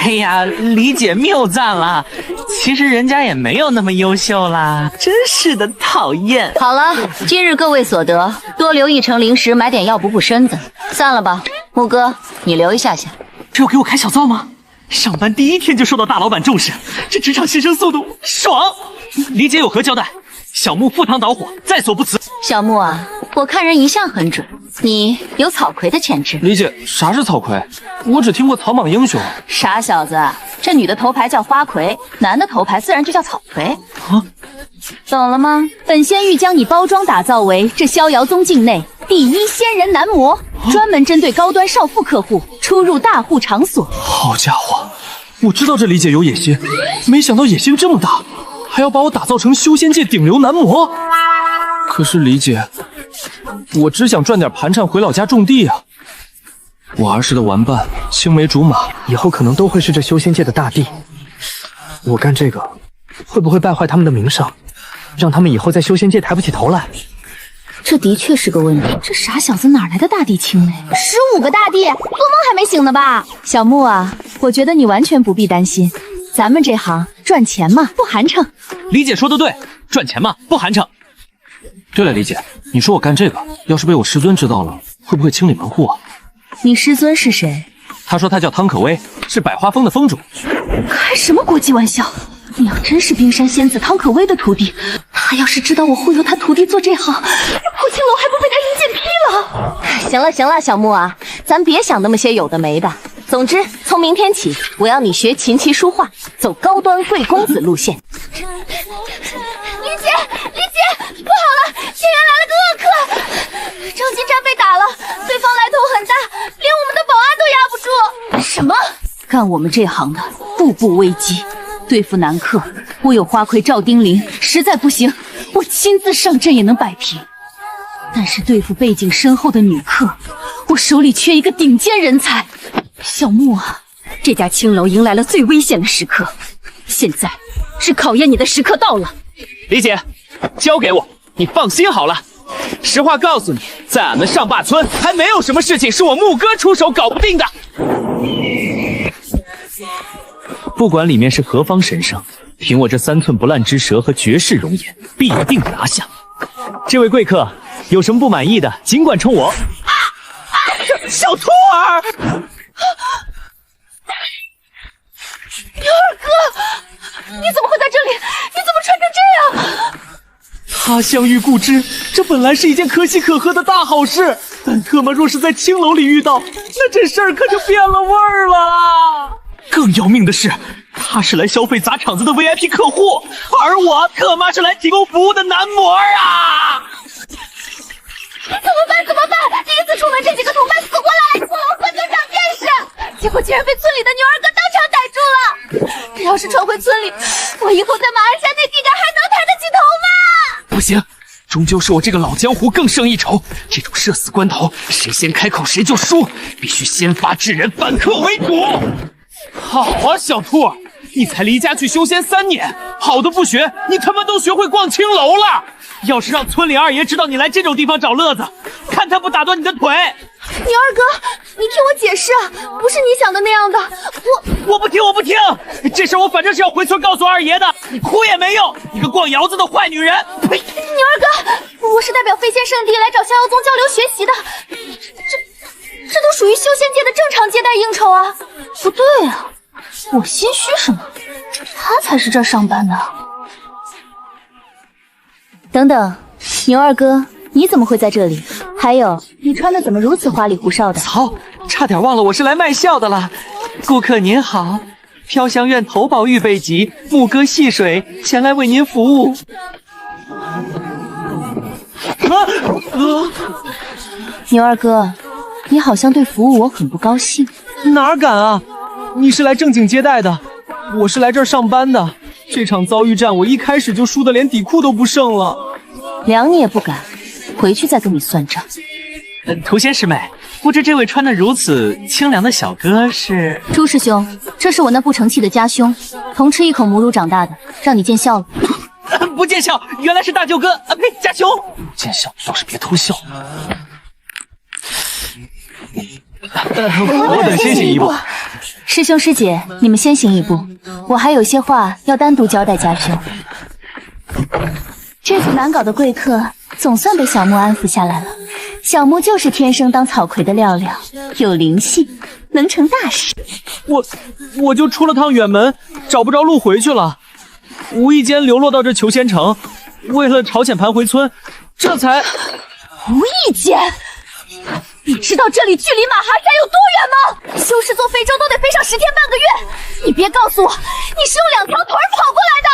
哎呀，李姐谬赞了，其实人家也没有那么优秀啦，真是的讨厌。好了，今日各位所得，多留一成灵石，买点药补补身子。散了吧，牧哥，你留一下下。这要给我开小灶吗？上班第一天就受到大老板重视，这职场晋升速度爽！李姐有何交代？小木赴汤蹈火，在所不辞。小木啊，我看人一向很准，你有草葵的潜质。李姐，啥是草葵？我只听过草莽英雄。傻小子，这女的头牌叫花魁，男的头牌自然就叫草葵。啊，懂了吗？本仙欲将你包装打造为这逍遥宗境内第一仙人男模，专门针对高端少妇客户出入大户场所。好家伙，我知道这李姐有野心，没想到野心这么大，还要把我打造成修仙界顶流男模。可是李姐，我只想赚点盘缠回老家种地啊。我儿时的玩伴青梅竹马，以后可能都会是这修仙界的大帝。我干这个会不会败坏他们的名声，让他们以后在修仙界抬不起头来？这的确是个问题。这傻小子哪来的大地青梅？15个大帝，做梦还没醒呢吧？小木啊，我觉得你完全不必担心，咱们这行赚钱嘛，不寒碜。李姐说的对，赚钱嘛，不寒碜。对了，李姐，你说我干这个，要是被我师尊知道了，会不会清理门户啊？你师尊是谁？他说他叫汤可威，是百花峰的峰主。开什么国际玩笑？你要真是冰山仙子汤可威的徒弟，他要是知道我忽悠他徒弟做这行，这破青楼还不被他一剑劈了？行了行了，小木啊，咱别想那么些有的没的。总之，从明天起，我要你学琴棋书画，走高端贵公子路线。李姐，李姐，不好了，仙园来了个恶客，张金山被打了，对方来头很大，连我们的保安都压不住。什么？干我们这行的，步步危机。对付男客，我有花魁赵丁玲，实在不行，我亲自上阵也能摆平。但是对付背景深厚的女客，我手里缺一个顶尖人才。小木啊，这家青楼迎来了最危险的时刻，现在是考验你的时刻到了。李姐，交给我，你放心好了。实话告诉你，在俺们上坝村，还没有什么事情是我木哥出手搞不定的。不管里面是何方神圣，凭我这3寸不烂之舌和绝世容颜，必定拿下。这位贵客，有什么不满意的，尽管冲我。小兔儿，牛二哥，你怎么会在这里？你怎么穿成这样？他乡遇故知，这本来是一件可喜可贺的大好事，但特么若是在青楼里遇到，那这事儿可就变了味儿了。更要命的是，他是来消费砸场子的 VIP 客户，而我特妈是来提供服务的男模啊！怎么办？怎么办？第一次出门，这几个同伴死活来，我混就长见识，结果竟然被村里的牛二哥当场逮住了。这要是传回村里，我以后在马鞍山那地界还能抬得起头吗？不行，终究是我这个老江湖更胜一筹。这种社死关头，谁先开口谁就输，必须先发制人，反客为主。好啊，小兔，你才离家去修仙3年，好的不学，你他妈都学会逛青楼了。要是让村里二爷知道你来这种地方找乐子，看他不打断你的腿！牛二哥，你听我解释，不是你想的那样的。我不听，这事我反正是要回村告诉二爷的，你哭也没用，你个逛窑子的坏女人！呸！牛二哥，我是代表飞仙圣地来找逍遥宗交流学习的，这都属于修仙界的正常接待应酬啊。不对啊，我心虚什么？他才是这儿上班的。等等，牛二哥，你怎么会在这里？还有，你穿的怎么如此花里胡哨的？操，差点忘了我是来卖笑的了。顾客您好，飘香院头宝玉贝集，牧歌戏水，前来为您服务。牛二哥，你好像对服务我很不高兴。哪敢啊！你是来正经接待的，我是来这儿上班的。这场遭遇战，我一开始就输得连底裤都不剩了。凉你也不敢，回去再跟你算账。涂仙师妹，不知这位穿得如此清凉的小哥是？朱师兄，这是我那不成器的家兄，同吃一口母乳长大的，让你见笑了。不见笑，原来是大舅哥啊！呸，家兄！不见笑，倒是别偷笑。我等先行一步。师兄师姐，你们先行一步，我还有些话要单独交代家兄。这次难搞的贵客总算被小木安抚下来了。小木就是天生当草葵的料料，有灵性，能成大事。我就出了趟远门，找不着路回去了，无意间流落到这求仙城，为了朝鲜盘回村，这才……无意间？你知道这里距离马哈山有多远吗？修士坐非洲都得飞上10天半个月。你别告诉我，你是用2条腿跑过来的。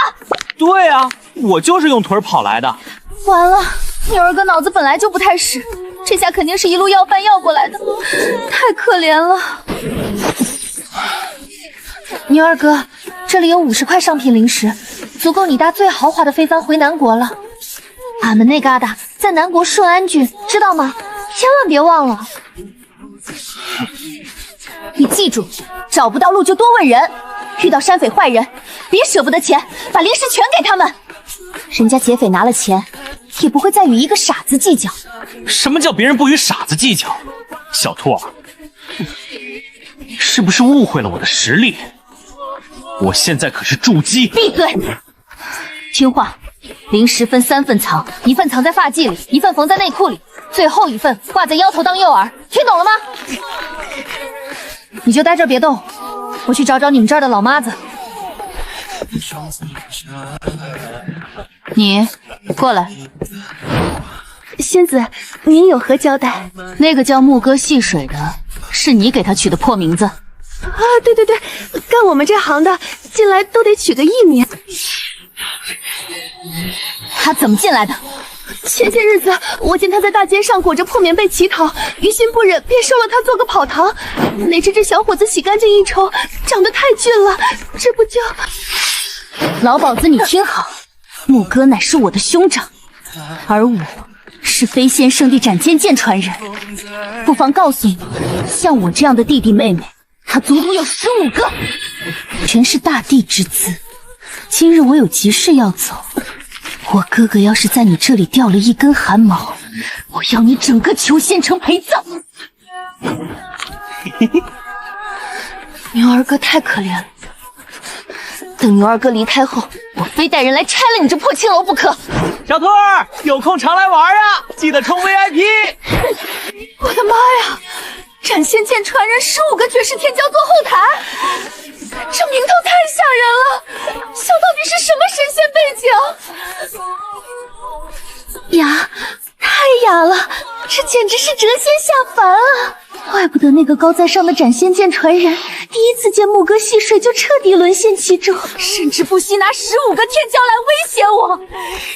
对啊，我就是用腿跑来的。完了，牛二哥脑子本来就不太实，这下肯定是一路要饭要过来的，太可怜了。牛二哥，这里有50块上品灵石，足够你搭最豪华的飞帆回南国了。俺们那疙瘩在南国顺安郡，知道吗？千万别忘了。你记住，找不到路就多问人，遇到山匪坏人，别舍不得钱，把灵石全给他们。人家劫匪拿了钱，也不会再与一个傻子计较。什么叫别人不与傻子计较？小兔儿，是不是误会了我的实力？我现在可是筑基。闭嘴！听话，灵石分3份藏，1份藏在发髻里，1份缝在内裤里，最后1份挂在腰头当诱饵，听懂了吗？你就待这儿别动，我去找找你们这儿的老妈子。你过来。仙子，您有何交代？那个叫牧歌戏水的，是你给他取的破名字？啊，对，干我们这行的进来都得取个艺名。他怎么进来的？前些日子我见他在大街上裹着破棉被乞讨，于心不忍，便收了他做个跑堂。哪知这小伙子洗干净一瞅，长得太俊了，这不就……老鸨子，你听好，牧歌乃是我的兄长，而我是飞仙圣地斩仙剑传人。不妨告诉你，像我这样的弟弟妹妹，他足足有15个，全是大地之资。今日我有急事要走，我哥哥要是在你这里掉了一根汗毛，我要你整个求仙城陪葬。牛二哥太可怜了，等牛二哥离开后，我非带人来拆了你这破青楼不可。小兔儿，有空常来玩啊，记得充 VIP。我的妈呀！斩仙剑传人15个绝世天骄做后台，这名头太吓人了！小到底是什么神仙背景？雅，太雅了，这简直是谪仙下凡啊！怪不得那个高在上的斩仙剑传人第一次见牧歌戏水就彻底沦陷其中，甚至不惜拿15个天骄来威胁我。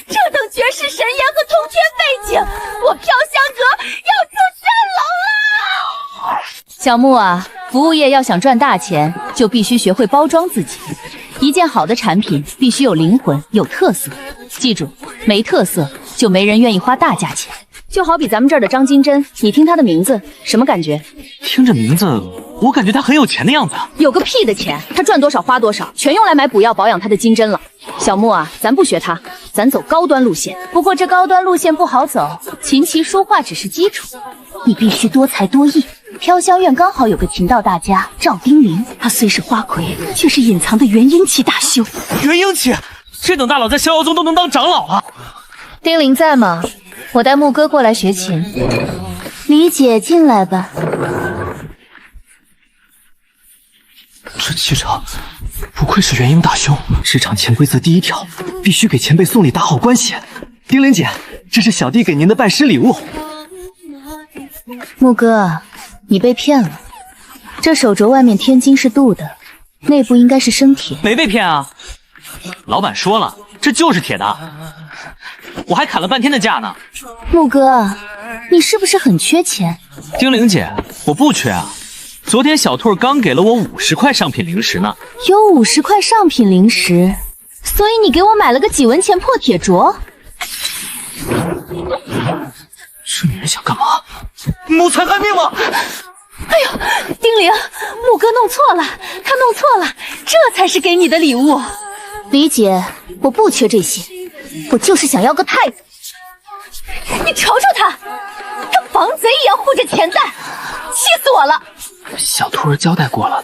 这等绝世神颜和通天背景，我飘香阁要出谵楼了！小木啊，服务业要想赚大钱，就必须学会包装自己。一件好的产品必须有灵魂、有特色。记住，没特色就没人愿意花大价钱。就好比咱们这儿的张金珍，你听她的名字，什么感觉？听着名字，我感觉她很有钱的样子。有个屁的钱，她赚多少花多少，全用来买补药保养她的金针了。小木啊，咱不学她，咱走高端路线。不过这高端路线不好走，琴棋书画只是基础，你必须多才多艺。飘香院刚好有个琴道大家赵丁玲，她虽是花魁，却是隐藏的元婴期大修。元婴期，这等大佬在逍遥宗都能当长老了。丁玲在吗？我带木哥过来学琴。李姐进来吧。这气场，不愧是元婴大修。市场潜规则第一条，必须给前辈送礼打好关系。丁玲姐，这是小弟给您的拜师礼物。木哥，你被骗了。这手镯外面天金是镀的，内部应该是生铁。没被骗啊，老板说了，这就是铁的。我还砍了半天的价呢。木哥，你是不是很缺钱？丁玲姐，我不缺啊。昨天小兔刚给了我50块上品零食呢。有50块上品零食，所以你给我买了个几文钱破铁镯？这女人想干嘛？谋财害命吗？哎呦，丁玲，木哥弄错了，他弄错了，这才是给你的礼物。李姐，我不缺这些，我就是想要个太子。你瞅瞅他，跟防贼一样护着钱袋，气死我了！小兔儿交代过了，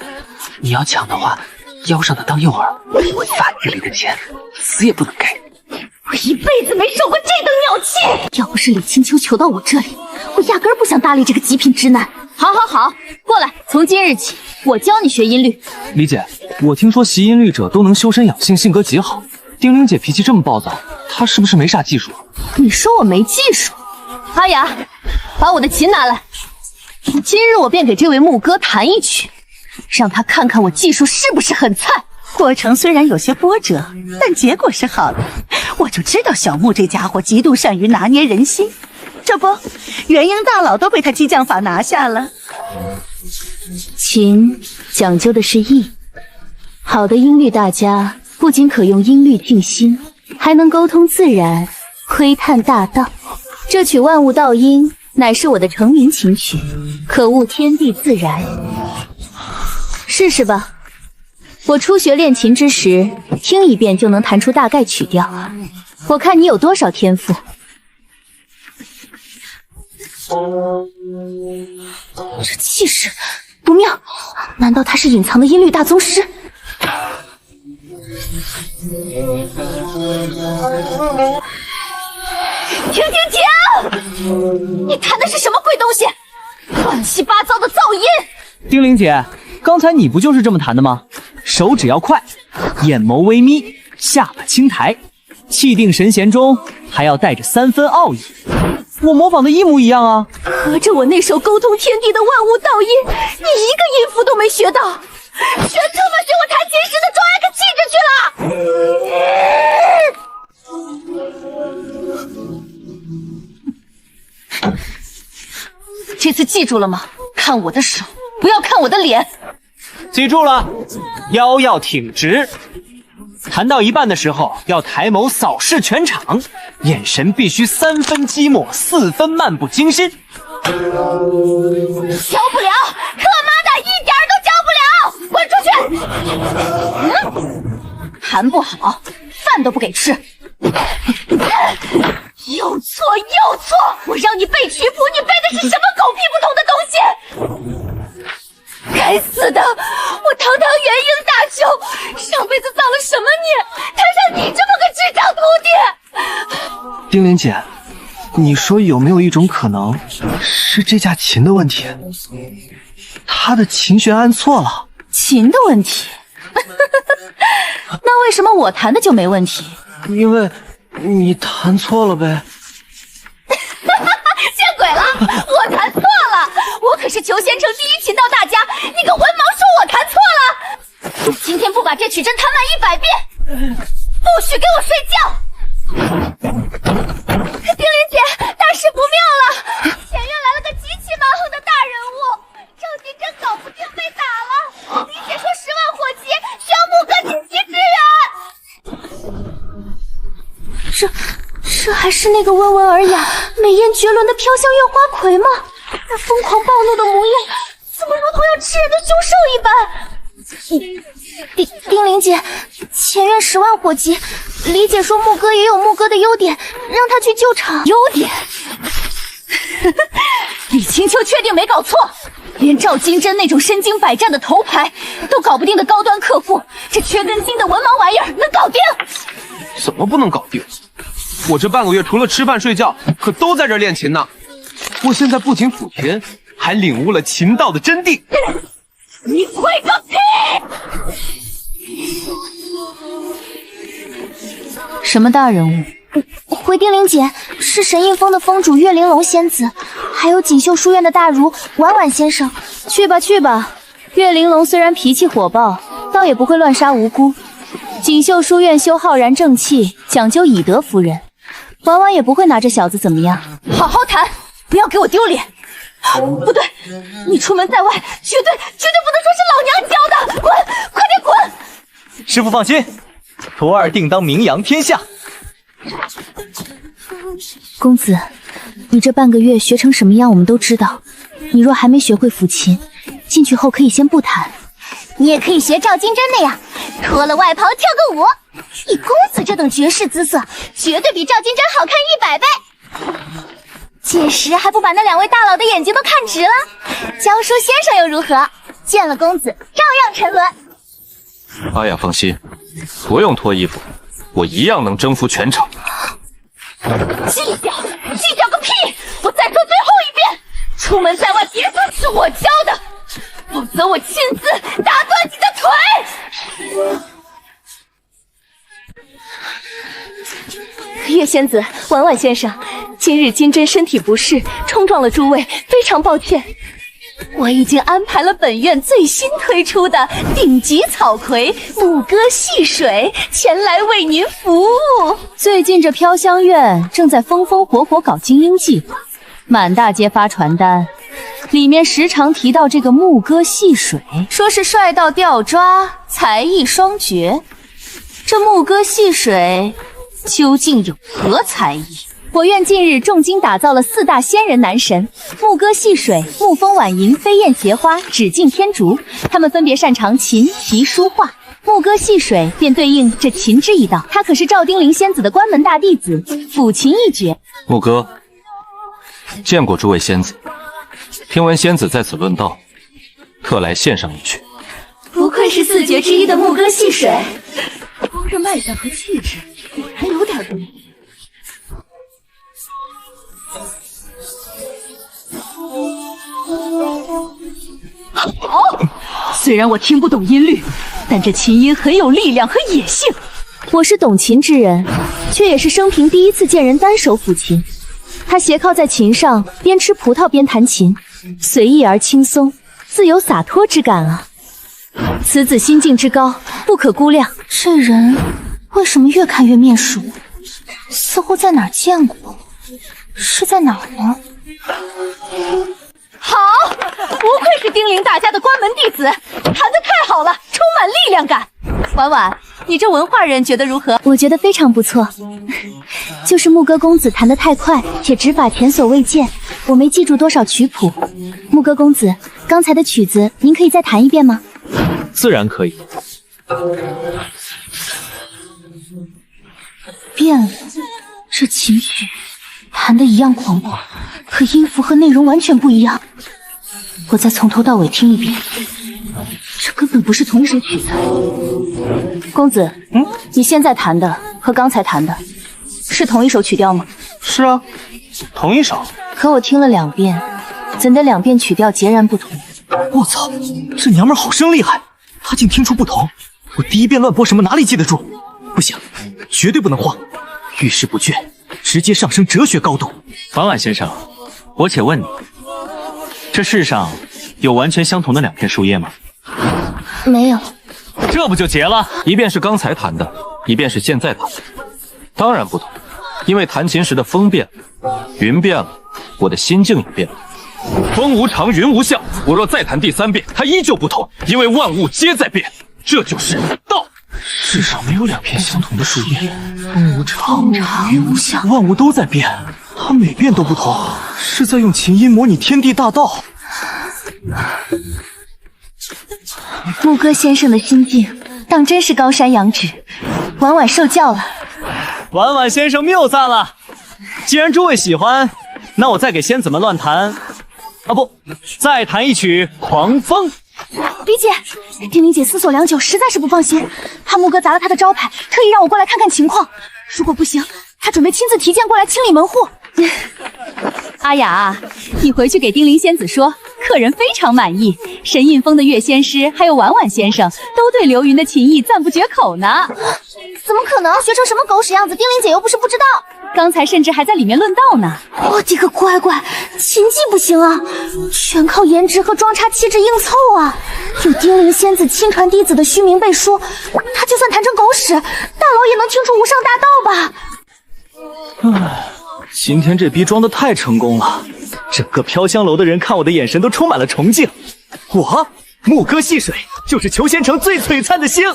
你要抢的话，腰上的当诱饵，法律里的钱死也不能给。我一辈子没受过这等鸟气。要不是李青秋求到我这里，我压根儿不想搭理这个极品直男。好，过来，从今日起，我教你学音律。李姐，我听说习音律者都能修身养性，性格极好。丁玲姐脾气这么暴躁，她是不是没啥技术？你说我没技术？阿雅，把我的琴拿来。今日我便给这位木哥弹一曲，让他看看我技术是不是很菜。过程虽然有些波折，但结果是好的。我就知道小木这家伙极度善于拿捏人心，这不，元婴大佬都被他激将法拿下了。琴讲究的是艺，好的音律大家不仅可用音律静心，还能沟通自然，窥探大道。这曲万物道音乃是我的成名琴曲，可悟天地自然。试试吧。我初学练琴之时，听一遍就能弹出大概曲调，我看你有多少天赋。这气势不妙，难道他是隐藏的音律大宗师？停！你弹的是什么鬼东西？乱七八糟的噪音！丁玲姐，刚才你不就是这么弹的吗？手只要快，眼眸微眯，下巴轻抬，气定神闲中还要带着3分奥义。我模仿的一模一样啊！合着我那首沟通天地的万物道音，你一个音符都没学到，全他妈学我弹琴时的装 X 气质去了！这次记住了吗？看我的手，不要看我的脸。记住了，腰要挺直，弹到一半的时候要抬眸扫视全场，眼神必须3分寂寞，4分漫不经心。教不了，他妈的一点都教不了，滚出去！弹不好，饭都不给吃。又错！我让你背曲谱，你背的是什么狗屁不通的东西？该死的！我堂堂元婴大修，上辈子造了什么孽，摊上你这么个智障徒弟！丁玲姐，你说有没有一种可能，是这架琴的问题？他的琴弦按错了。琴的问题？那为什么我弹的就没问题？因为你弹错了呗。见鬼了！我弹错了，我可是裘仙城第一琴道大家，你个文盲说我弹错了！今天不把这曲真弹满100遍，不许给我睡觉！丁玲姐，大事不妙了！前院来了个极其蛮横的大人物，赵金珍搞不定被打了，李姐说10万火急，需要木哥紧急支援。是那个温文尔雅、美艳绝伦的飘香月花魁吗？那疯狂暴怒的模样，怎么如同要吃人的凶兽一般？丁玲姐，前院10万火急，李姐说牧哥也有牧哥的优点，让他去救场。优点？李青秋确定没搞错？连赵金珍那种身经百战的头牌都搞不定的高端客户，这缺根筋的文盲玩意儿能搞定？怎么不能搞定？我这半个月除了吃饭睡觉，可都在这练琴呢。我现在不仅抚琴，还领悟了琴道的真谛。你会个屁！什么大人物？回丁玲姐，是神印峰的峰主岳玲珑仙子，还有锦绣书院的大儒婉婉先生。去吧去吧，岳玲珑虽然脾气火爆，倒也不会乱杀无辜。锦绣书院修浩然正气，讲究以德服人，婉婉也不会拿这小子怎么样。好好谈，不要给我丢脸。不对，你出门在外，绝对不能说是老娘教的！滚，快点滚！师傅放心，徒儿定当名扬天下。公子，你这半个月学成什么样我们都知道，你若还没学会抚琴，进去后可以先不谈。你也可以学赵金珍那样，脱了外袍跳个舞。以公子这等绝世姿色，绝对比赵金珍好看100倍。届时还不把那2位大佬的眼睛都看直了？教书先生又如何？见了公子照样沉沦。阿雅放心，不用脱衣服，我一样能征服全场。计较个屁！我再说最后一遍，出门在外别说是我教的，否则我亲自打断你的腿！岳仙子、婉婉先生，今日金针身体不适，冲撞了诸位，非常抱歉。我已经安排了本院最新推出的顶级草葵牧歌戏水前来为您服务。最近这飘香院正在风风火火搞精英计划，满大街发传单，里面时常提到这个牧歌戏水，说是帅到吊抓，才艺双绝。这牧歌戏水究竟有何才艺？我院近日重金打造了4大仙人男神：牧歌戏水、沐风晚吟、飞燕斜花、指径天竺。他们分别擅长琴、棋、书画。牧歌戏水便对应这琴之一道，他可是赵丁玲仙子的关门大弟子，抚琴一绝。牧歌，见过诸位仙子，听闻仙子在此论道，特来献上一曲。不愧是4绝之一的牧歌戏水，光这卖相和气质，果然有点东西。好，虽然我听不懂音律，但这琴音很有力量和野性。我是懂琴之人，却也是生平第一次见人单手抚琴。他斜靠在琴上，边吃葡萄边弹琴，随意而轻松，自有洒脱之感啊！此子心境之高，不可估量。这人为什么越看越面熟？似乎在哪儿见过，是在哪儿呢？好，不愧是丁玲大家的关门弟子，弹得太好了，充满力量感。婉婉，你这文化人觉得如何？我觉得非常不错，就是牧歌公子弹得太快，且指法前所未见，我没记住多少曲谱。牧歌公子，刚才的曲子您可以再弹一遍吗？自然可以。变了，这琴曲弹得一样狂暴，可音符和内容完全不一样。我再从头到尾听一遍，这根本不是同一首曲子。公子，你现在弹的和刚才弹的是同一首曲调吗？是啊，同一首。可我听了2遍，怎的2遍曲调截然不同？我操，这娘们好生厉害，她竟听出不同。我第一遍乱拨什么哪里记得住？不行，绝对不能慌，遇事不倦，直接上升哲学高度。婉婉先生，我且问你，这世上有完全相同的2片树叶吗？没有。这不就结了？一遍是刚才弹的，一遍是现在弹的，当然不同。因为弹琴时的风变了，云变了，我的心境也变了。风无常，云无象。我若再弹第3遍，它依旧不同，因为万物皆在变，这就是道。世上没有两片相同的树叶，风无常，雨无相，万物都在变，它每变都不同，是在用琴音模拟天地大道。牧歌先生的心境，当真是高山仰止。婉婉受教了。婉婉先生谬赞了。既然诸位喜欢，那我再给仙子们乱弹，再弹一曲《狂风》。李姐，丁玲姐思索良久，实在是不放心，怕牧歌砸了她的招牌，特意让我过来看看情况。如果不行，她准备亲自提剑过来清理门户。阿雅，你回去给丁玲仙子说，客人非常满意，神印峰的乐仙师还有婉婉先生都对流云的琴艺赞不绝口呢。怎么可能？学成什么狗屎样子，丁玲姐又不是不知道。刚才甚至还在里面论道呢。我的个乖乖，琴技不行啊，全靠颜值和装插气质硬凑啊！有丁玲仙子亲传弟子的虚名背书，他就算弹成狗屎，大佬也能听出无上大道吧？今天这逼装的太成功了，整个飘香楼的人看我的眼神都充满了崇敬。我牧歌戏水，就是裘仙城最璀璨的星。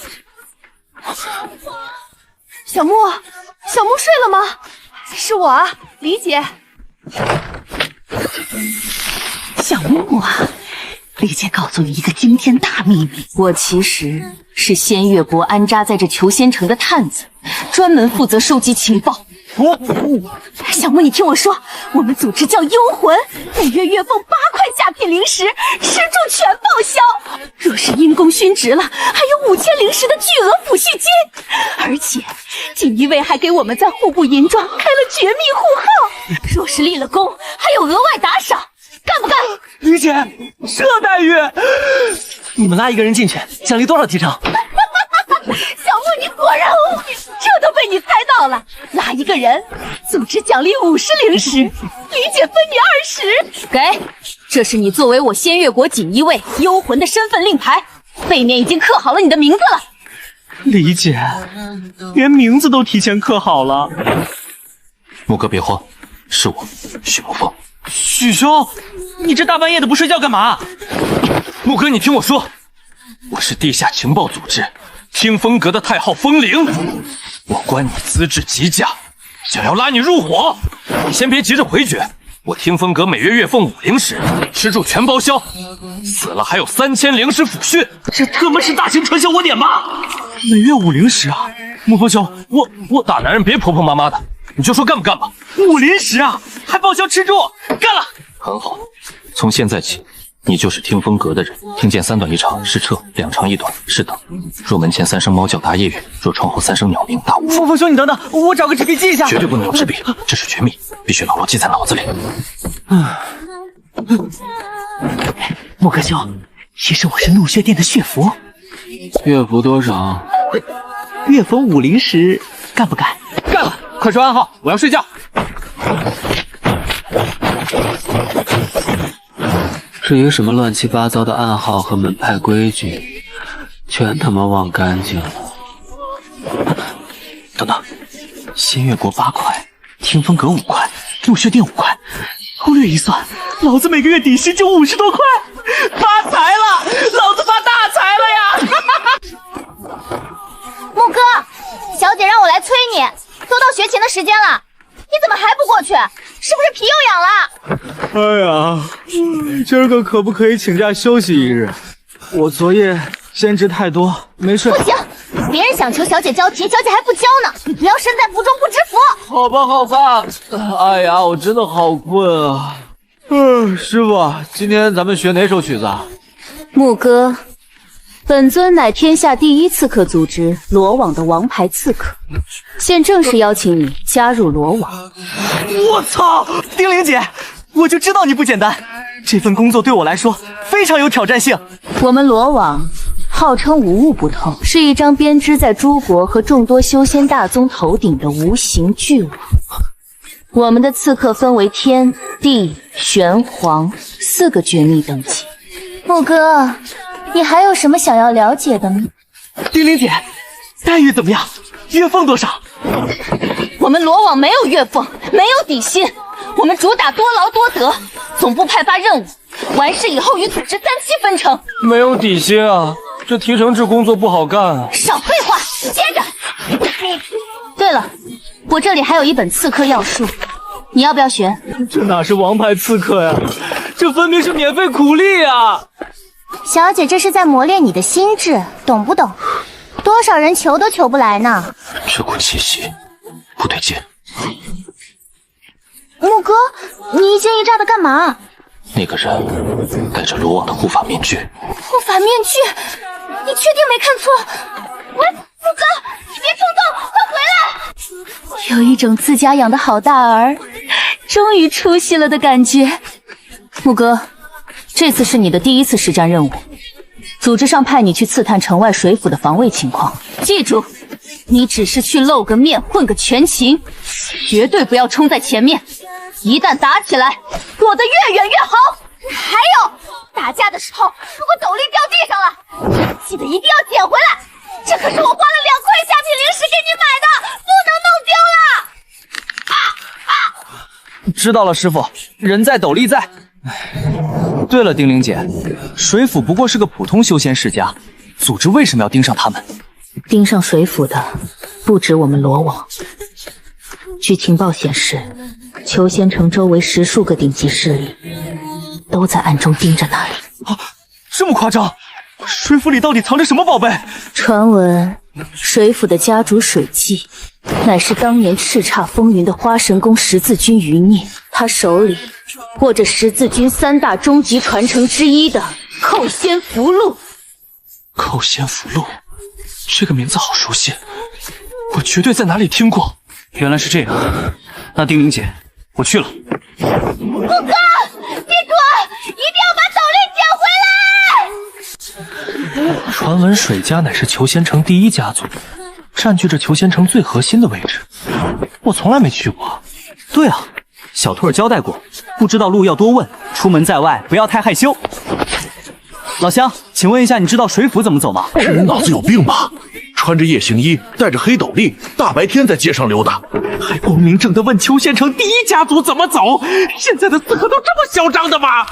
小木睡了吗？是我啊，李姐。小木啊，李姐告诉你一个惊天大秘密，我其实是仙月国安扎在这裘仙城的探子，专门负责收集情报。小木，你听我说，我们组织叫幽魂，每月月俸8块下品灵石，吃住全报销。若是因公殉职了，还有5000灵石的巨额抚恤金。而且锦衣卫还给我们在户部银庄开了绝密户号，若是立了功，还有额外打赏，干不干？李姐，这待遇，你们拉一个人进去，奖励多少提成？小木，你果然聪明，这都被你猜到了。拉一个人，组织奖励50灵石，李姐分你20。给，这是你作为我仙月国锦衣卫幽魂的身份令牌，背面已经刻好了你的名字了。李姐，连名字都提前刻好了。牧歌别慌，是我许沐风。许兄，你这大半夜的不睡觉干嘛？牧歌，你听我说，我是地下情报组织听风阁的太昊风铃，我观你资质极佳，想要拉你入伙。你先别急着回绝，我听风阁每月月俸5灵石，吃住全报销，死了还有3000灵石抚恤。这他妈是大型传销窝点吗？每月5灵石啊！沐风兄，我大男人别婆婆妈妈的，你就说干不干吧。5灵石啊，还报销吃住，干了！很好，从现在起，你就是听风阁的人。听见3短1长是撤，2长1短是等。若门前3声猫叫答夜雨，若窗后3声鸟鸣答无风。沐风兄，你等等，我找个纸笔记一下。绝对不能有纸笔，这是绝密，必须牢牢记在脑子里。沐歌兄，其实我是怒血殿的血符。月符多少？月俸5灵石，干不干？干了！快说暗号，我要睡觉。至于什么乱七八糟的暗号和门派规矩，全他妈忘干净了。等等，仙月国8块，听风阁5块，怒血殿5块，粗略一算，老子每个月底薪就50多块，发财了！老子发大财了呀！牧歌，小姐让我来催你，都到学琴的时间了，你怎么还不过去？是不是皮又痒了？哎呀，今儿个可不可以请假休息1日？我昨夜兼职太多，没睡。不行，别人想求小姐教题，小姐还不教呢，你不要身在福中不知福。好吧，好吧。哎呀，我真的好困啊。师傅，今天咱们学哪首曲子啊？牧歌，本尊乃天下第1刺客组织罗网的王牌刺客，现正式邀请你加入罗网。我操，丁玲姐，我就知道你不简单，这份工作对我来说非常有挑战性。我们罗网号称无物不透，是一张编织在诸国和众多修仙大宗头顶的无形巨网。我们的刺客分为天、地、玄、黄4个绝密等级。牧歌，你还有什么想要了解的吗？丁玲姐，待遇怎么样？月俸多少？我们罗网没有月俸，没有底薪，我们主打多劳多得，总部派发任务，完事以后与组织3期分成。没有底薪啊，这提成制工作不好干啊。少废话，接着。对了，我这里还有一本刺客要术，你要不要学？这哪是王牌刺客呀，这分明是免费苦力啊！小姐，这是在磨练你的心智，懂不懂？多少人求都求不来呢。这股气息不对劲。木哥，你一惊一乍的干嘛？那个人戴着罗网的护法面具。护法面具？你确定没看错？喂，木哥，你别冲动，快回来！有一种自家养的好大儿终于出息了的感觉。木哥，这次是你的第一次实战任务，组织上派你去刺探城外水府的防卫情况。记住，你只是去露个面，混个全勤，绝对不要冲在前面。一旦打起来，躲得越远越好。还有，打架的时候，如果斗笠掉地上了，记得一定要捡回来。这可是我花了2块下品灵石给你买的，不能弄丢了。知道了，师傅，人在斗笠在。对了，丁玲姐，水府不过是个普通修仙世家，组织为什么要盯上他们？盯上水府的不止我们罗网。据情报显示，裘仙城周围10数个顶级势力都在暗中盯着那里。这么夸张？水府里到底藏着什么宝贝？传闻水府的家主水季，乃是当年叱咤风云的花神宫十字军余孽，他手里握着十字军3大终极传承之一的扣仙符箓。扣仙符箓，这个名字好熟悉，我绝对在哪里听过。原来是这样，那丁玲姐，我去了。木哥，记住，一定要把斗笠捡回来！传闻水家乃是裘仙城第一家族，占据着裘仙城最核心的位置，我从来没去过。对啊，小兔儿交代过，不知道路要多问，出门在外不要太害羞。老乡，请问一下，你知道水府怎么走吗？这人脑子有病吧？穿着夜行衣，戴着黑斗笠，大白天在街上溜达，还光明正大问裘仙城第一家族怎么走？现在的刺客都这么嚣张的吗？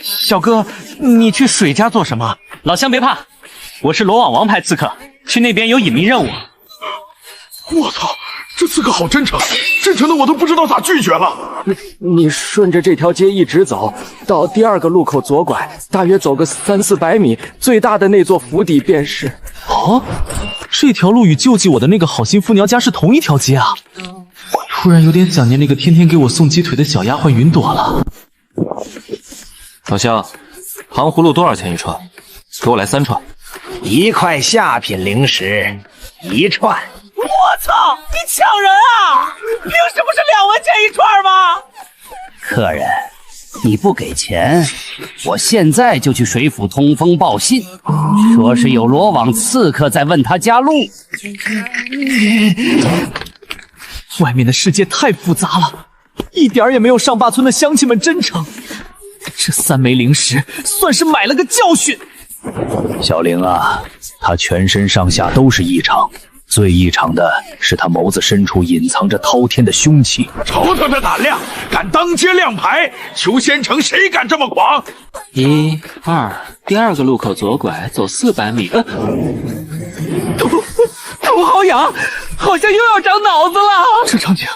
小哥，你去水家做什么？老乡别怕，我是罗网王牌刺客，去那边有隐秘任务。我操，这刺客好真诚，真诚的我都不知道咋拒绝了。你顺着这条街一直走，到第2个路口左拐，大约走个300-400米，最大的那座府邸便是。哦，这条路与救济我的那个好心夫娘家是同一条街啊！我突然有点想念那个天天给我送鸡腿的小丫鬟云朵了。老乡，糖葫芦多少钱一串？给我来3串。1块下品灵石1串。我操！你抢人啊！灵石不是2文钱一串吗？客人，你不给钱，我现在就去水府通风报信，说是有罗网刺客在问他家路。外面的世界太复杂了，一点也没有上坝村的乡亲们真诚。这3枚灵石算是买了个教训。小玲啊，他全身上下都是异常。最异常的是，他眸子深处隐藏着滔天的凶器。瞅他的胆量，敢当街亮牌！裘仙城谁敢这么狂？1、2，第2个路口左拐，走400米。头好痒，好像又要长脑子了。这场景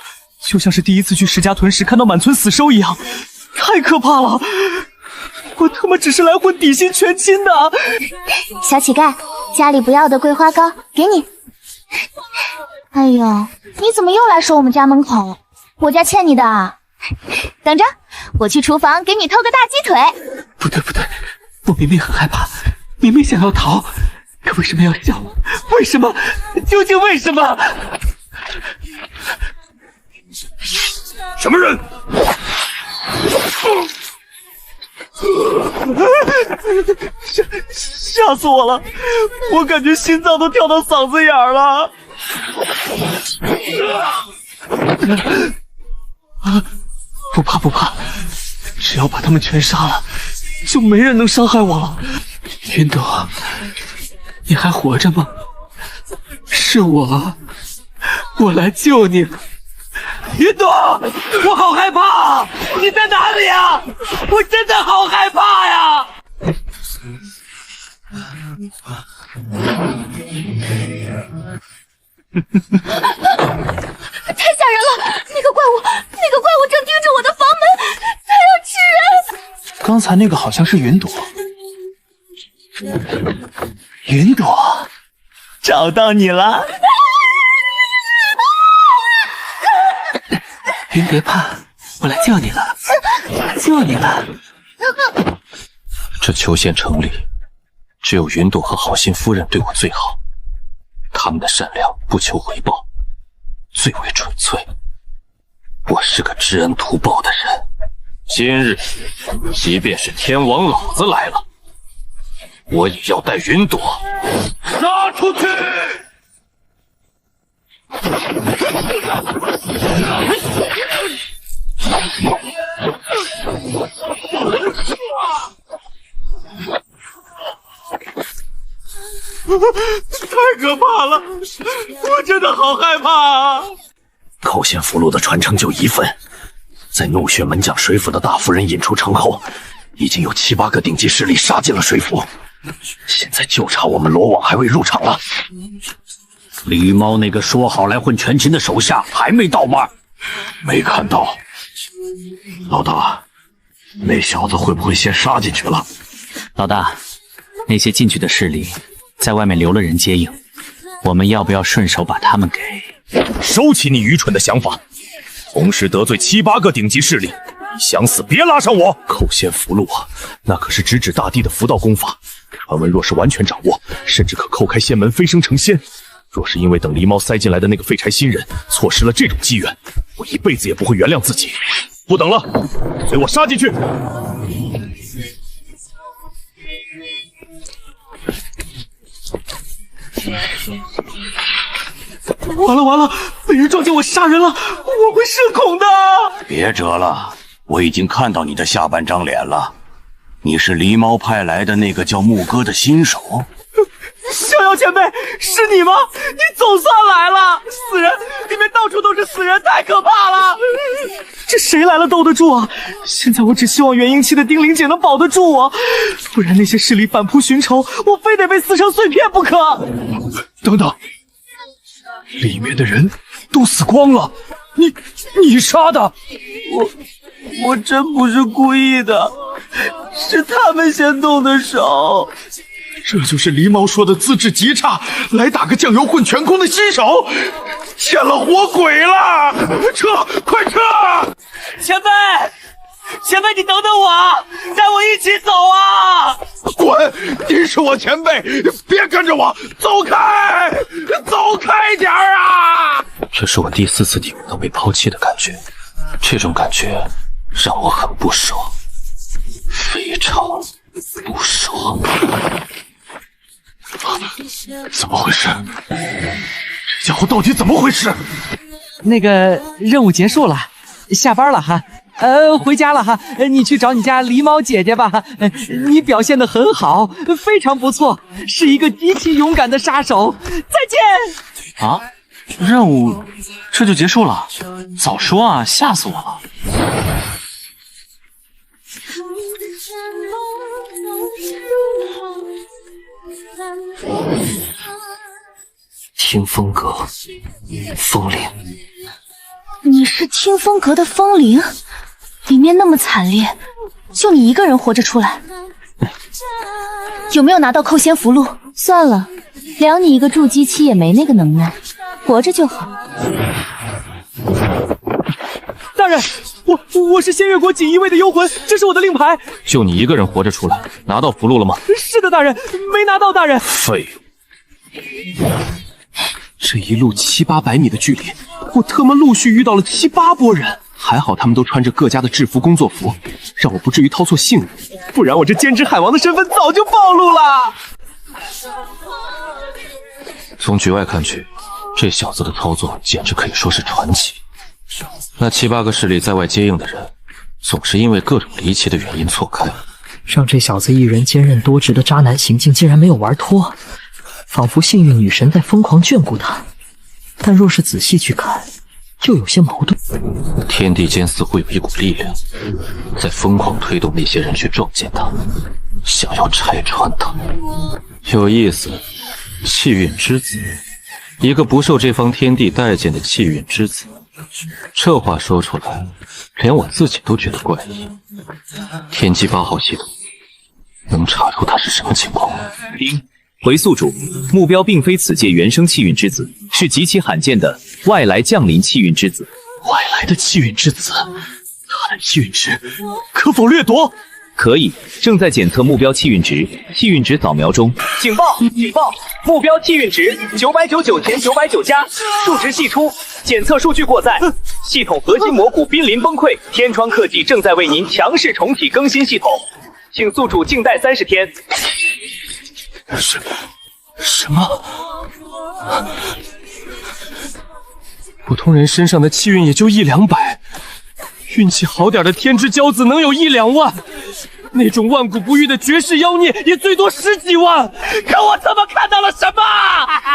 就像是第一次去石家屯时看到满村死兽一样，太可怕了。我他妈只是来混底薪全勤的。小乞丐，家里不要的桂花糕给你。哎呦，你怎么又来守我们家门口？我家欠你的啊！等着，我去厨房给你偷个大鸡腿。不对，我明明很害怕，明明想要逃，可为什么要笑？为什么？究竟为什么？什么人？吓死我了！我感觉心脏都跳到嗓子眼儿了。不怕，只要把他们全杀了，就没人能伤害我了。云朵，你还活着吗？是我来救你。云朵，我好害怕！你在哪里呀？我真的好害怕呀！吓人了！那个怪物正盯着我的房门，它要吃人！刚才那个好像是云朵。云朵，找到你了！云别怕，我来救你了，救你了！这秋县城里，只有云朵和好心夫人对我最好，他们的善良不求回报，最为纯粹。我是个知恩图报的人，今日即便是天王老子来了，我也要带云朵杀出去！太可怕了，我真的好害怕啊！寇县符箓的传承就1份，在怒血门将水府的大夫人引出城后，已经有7、8个顶级势力杀进了水府，现在就差我们罗网还未入场了。狸猫那个说好来混全勤的手下还没到吗？没看到。老大，那小子会不会先杀进去了？老大，那些进去的势力在外面留了人接应，我们要不要顺手把他们给……收起你愚蠢的想法，同时得罪7、8个顶级势力，你想死别拉上我！寇县符箓啊，那可是直指大地的符道功法，传闻若是完全掌握，甚至可叩开仙门，飞升成仙。若是因为等狸猫塞进来的那个废柴新人错失了这种机缘，我一辈子也不会原谅自己。不等了，随我杀进去！完了，被人撞见我杀人了，我会社恐的。别折了，我已经看到你的下半张脸了，你是狸猫派来的那个叫木哥的新手。逍遥前辈，是你吗？你总算来了！死人，里面到处都是死人，太可怕了！这谁来了兜得住啊？现在我只希望元婴期的丁玲姐能保得住我，不然那些势力反扑寻仇，我非得被撕成碎片不可。等等，里面的人都死光了，你杀的？我真不是故意的，是他们先动的手。这就是狸猫说的资质极差，来打个酱油混全空的新手，见了活鬼了！撤，快撤！前辈，你等等我，带我一起走啊！滚！你是我前辈，别跟着我，走开，走开点啊！这是我第4次体会到被抛弃的感觉，这种感觉让我很不爽，非常不爽。怎么回事？这家伙到底怎么回事？那个任务结束了，下班了哈，回家了哈。你去找你家狸猫姐姐吧。你表现得很好，非常不错，是一个极其勇敢的杀手。再见。啊，任务这就结束了？早说啊，吓死我了。听风阁，风铃。你是听风阁的风铃？里面那么惨烈，就你一个人活着出来？有没有拿到寇仙符箓？算了，量你一个筑基期也没那个能耐，活着就好。大人，我是仙月国锦衣卫的幽魂，这是我的令牌。就你一个人活着出来，拿到符箓了吗？是的，大人，没拿到。大人，废物！这一路7、800米的距离，我特么陆续遇到了7、8波人，还好他们都穿着各家的制服工作服，让我不至于掏错性命，不然我这兼职海王的身份早就暴露了。从局外看去，这小子的操作简直可以说是传奇。那7、8个势力在外接应的人，总是因为各种离奇的原因错开，让这小子一人兼任多职的渣男行径竟然没有玩脱，仿佛幸运女神在疯狂眷顾他。但若是仔细去看，又有些矛盾。天地间似乎有一股力量，在疯狂推动那些人去撞见他，想要拆穿他。有意思，气运之子一个不受这方天地待见的气运之子，这话说出来，连我自己都觉得怪异。天机8号系统能查出他是什么情况吗？回宿主，目标并非此界原生气运之子，是极其罕见的外来降临气运之子。外来的气运之子，他的气运值可否掠夺？可以，正在检测目标气运值，气运值扫描中。警报！警报！目标气运值999减990加，数值析出，检测数据过载，系统核心魔骨濒临崩溃。天窗科技正在为您强势重启更新系统，请宿主静待30天。什么？普通人身上的气运也就100-200，运气好点的天之骄子能有1-2万，那种万古不遇的绝世妖孽也最多10几万。可我他妈看到了什么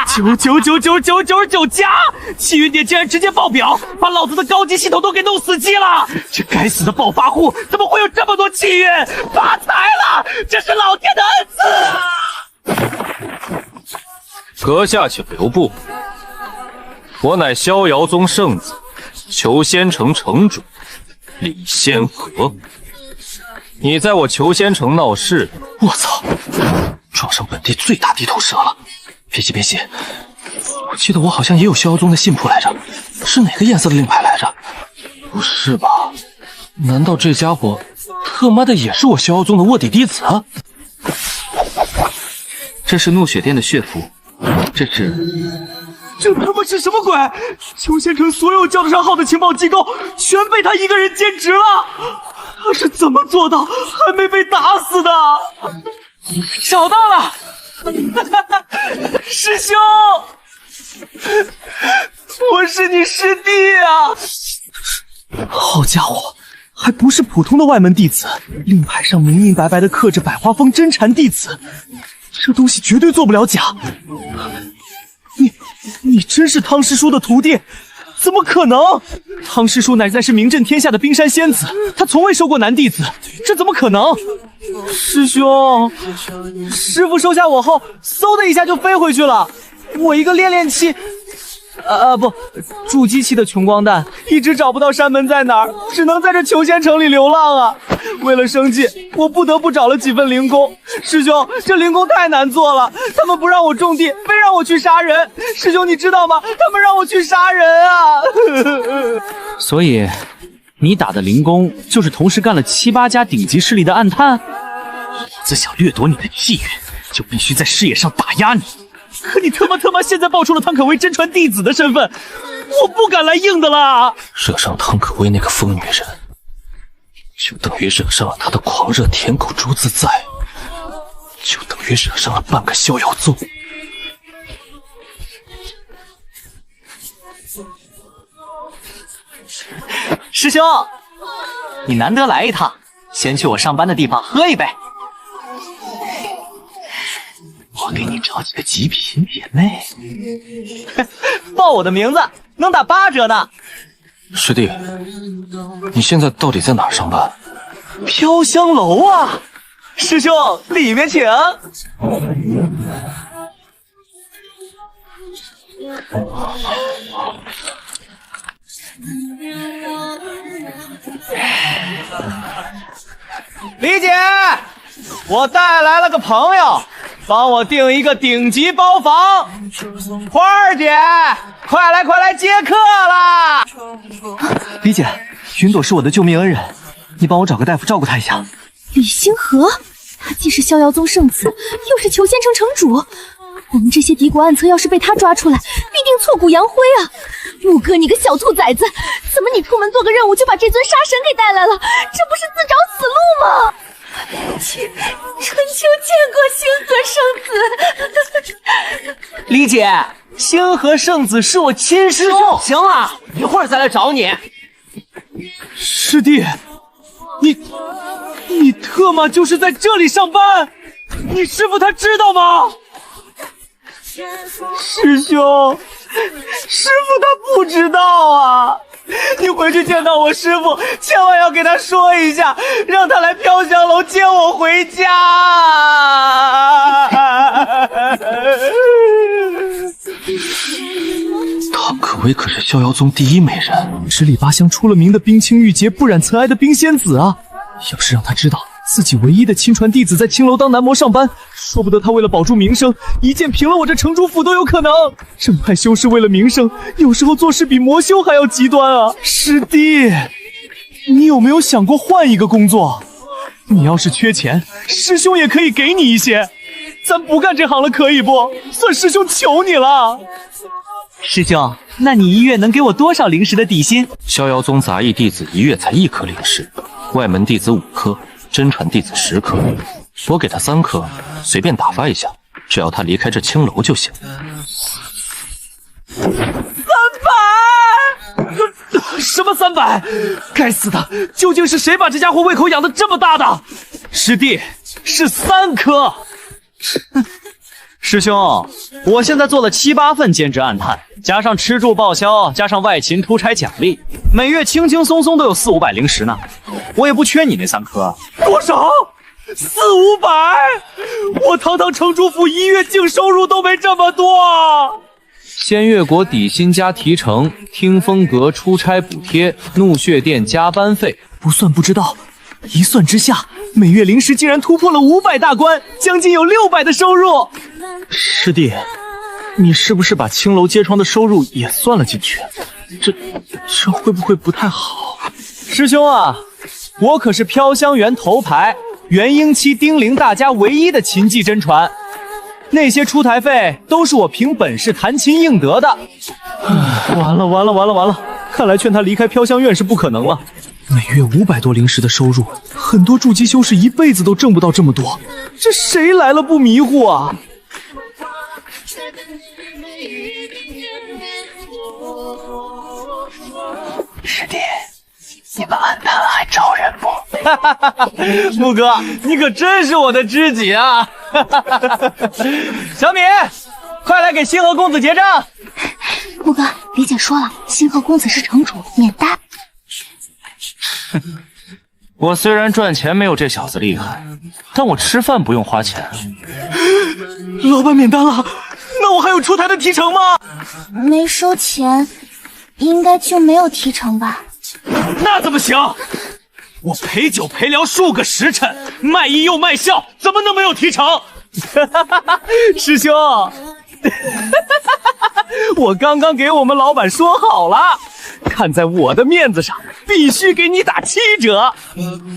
？9999999加，气运点竟然直接爆表，把老子的高级系统都给弄死机了！这该死的暴发户怎么会有这么多气运？发财了，这是老天的恩赐啊！阁下请留步。我乃逍遥宗圣子，裘仙城城主李仙河。你在我裘仙城闹事，我操！撞上本地最大地头蛇了！别急，我记得我好像也有逍遥宗的信谱来着，是哪个颜色的令牌来着？不是吧？难道这家伙他妈的也是我逍遥宗的卧底弟子啊？这是怒雪殿的血符，这他妈是什么鬼？裘仙城所有叫得上号的情报机构全被他一个人兼职了，他是怎么做到还没被打死的？找到了，师兄，我是你师弟啊！好家伙，还不是普通的外门弟子，令牌上明明白白的刻着百花峰真禅弟子，这东西绝对做不了假。你真是汤师叔的徒弟？怎么可能？汤师叔乃在是名震天下的冰山仙子，他从未收过男弟子，这怎么可能？师兄，师傅收下我后，嗖的一下就飞回去了。我一个练气，筑基期的穷光蛋，一直找不到山门在哪儿，只能在这裘仙城里流浪啊。为了生计，我不得不找了几份零工。师兄，这零工太难做了，他们不让我种地，非让我去杀人。师兄，你知道吗？他们让我去杀人啊！所以，你打的零工就是同时干了7、8家顶级势力的暗探？老子想掠夺你的气运，就必须在视野上打压你。可你他妈现在爆出了汤可威真传弟子的身份，我不敢来硬的啦！惹上汤可威那个疯女人，就等于惹上了他的狂热舔狗朱自在，就等于惹上了半个逍遥宗。师兄，你难得来一趟，先去我上班的地方喝一杯。我给你找几个极品姐妹，报我的名字能打8折呢。师弟，你现在到底在哪儿上班？飘香楼啊，师兄里面请。李姐，我带来了个朋友，帮我订一个顶级包房。花儿姐，快来接客啦！李姐，云朵是我的救命恩人，你帮我找个大夫照顾她一下。李星河，他既是逍遥宗圣子，又是裘仙城城主，我们这些敌国暗策要是被他抓出来，必定挫骨扬灰啊！陆哥，你个小兔崽子，怎么你出门做个任务就把这尊杀神给带来了？这不是自找死路吗？春秋见过星河圣子。李姐，星河圣子是我亲师兄。行了，一会儿再来找你。师弟，你特么就是在这里上班？你师傅他知道吗？师兄，师傅他不知道啊！你回去见到我师傅，千万要给他说一下，让他来飘香楼接我回家。薇可是逍遥宗第一美人，十里八乡出了名的冰清玉洁、不染尘埃的冰仙子啊！要是让她知道自己唯一的亲传弟子在青楼当男模上班，说不得他为了保住名声，一剑平了我这城主府都有可能。正派修士为了名声，有时候做事比魔修还要极端啊！师弟，你有没有想过换一个工作？你要是缺钱，师兄也可以给你一些。咱不干这行了，可以不？算师兄求你了。师兄，那你一月能给我多少灵石的底薪？逍遥宗杂役弟子一月才1颗灵石，外门弟子5颗，真传弟子10颗。我给他3颗，随便打发一下，只要他离开这青楼就行。300？什么300？该死的，究竟是谁把这家伙胃口养得这么大的？师弟，是3颗。师兄，我现在做了7、8份兼职暗探，加上吃住报销，加上外勤出差奖励，每月轻轻松松都有400、500灵石呢。我也不缺你那3颗。多少？400、500？我堂堂城主府1月净收入都没这么多。仙月国底薪加提成，听风阁出差补贴，怒血殿加班费，不算不知道。一算之下，每月灵石竟然突破了500大关，将近有600的收入。师弟，你是不是把青楼揭窗的收入也算了进去？这会不会不太好？师兄啊，我可是飘香园头牌元婴期丁灵大家唯一的琴技真传，那些出台费都是我凭本事弹琴应得的。完了！看来劝他离开飘香院是不可能了。每月500多灵石的收入，很多筑基修士一辈子都挣不到这么多，这谁来了不迷糊啊？师弟，你们暗探还招人不？木哥，你可真是我的知己啊！小米，快来给星河公子结账。木哥，李姐说了，星河公子是城主，免单。我虽然赚钱没有这小子厉害，但我吃饭不用花钱。老板免单了，那我还有出台的提成吗？没收钱，应该就没有提成吧？那怎么行？我陪酒陪聊数个时辰，卖艺又卖笑，怎么能没有提成？师兄，我刚刚给我们老板说好了，看在我的面子上，必须给你打7折。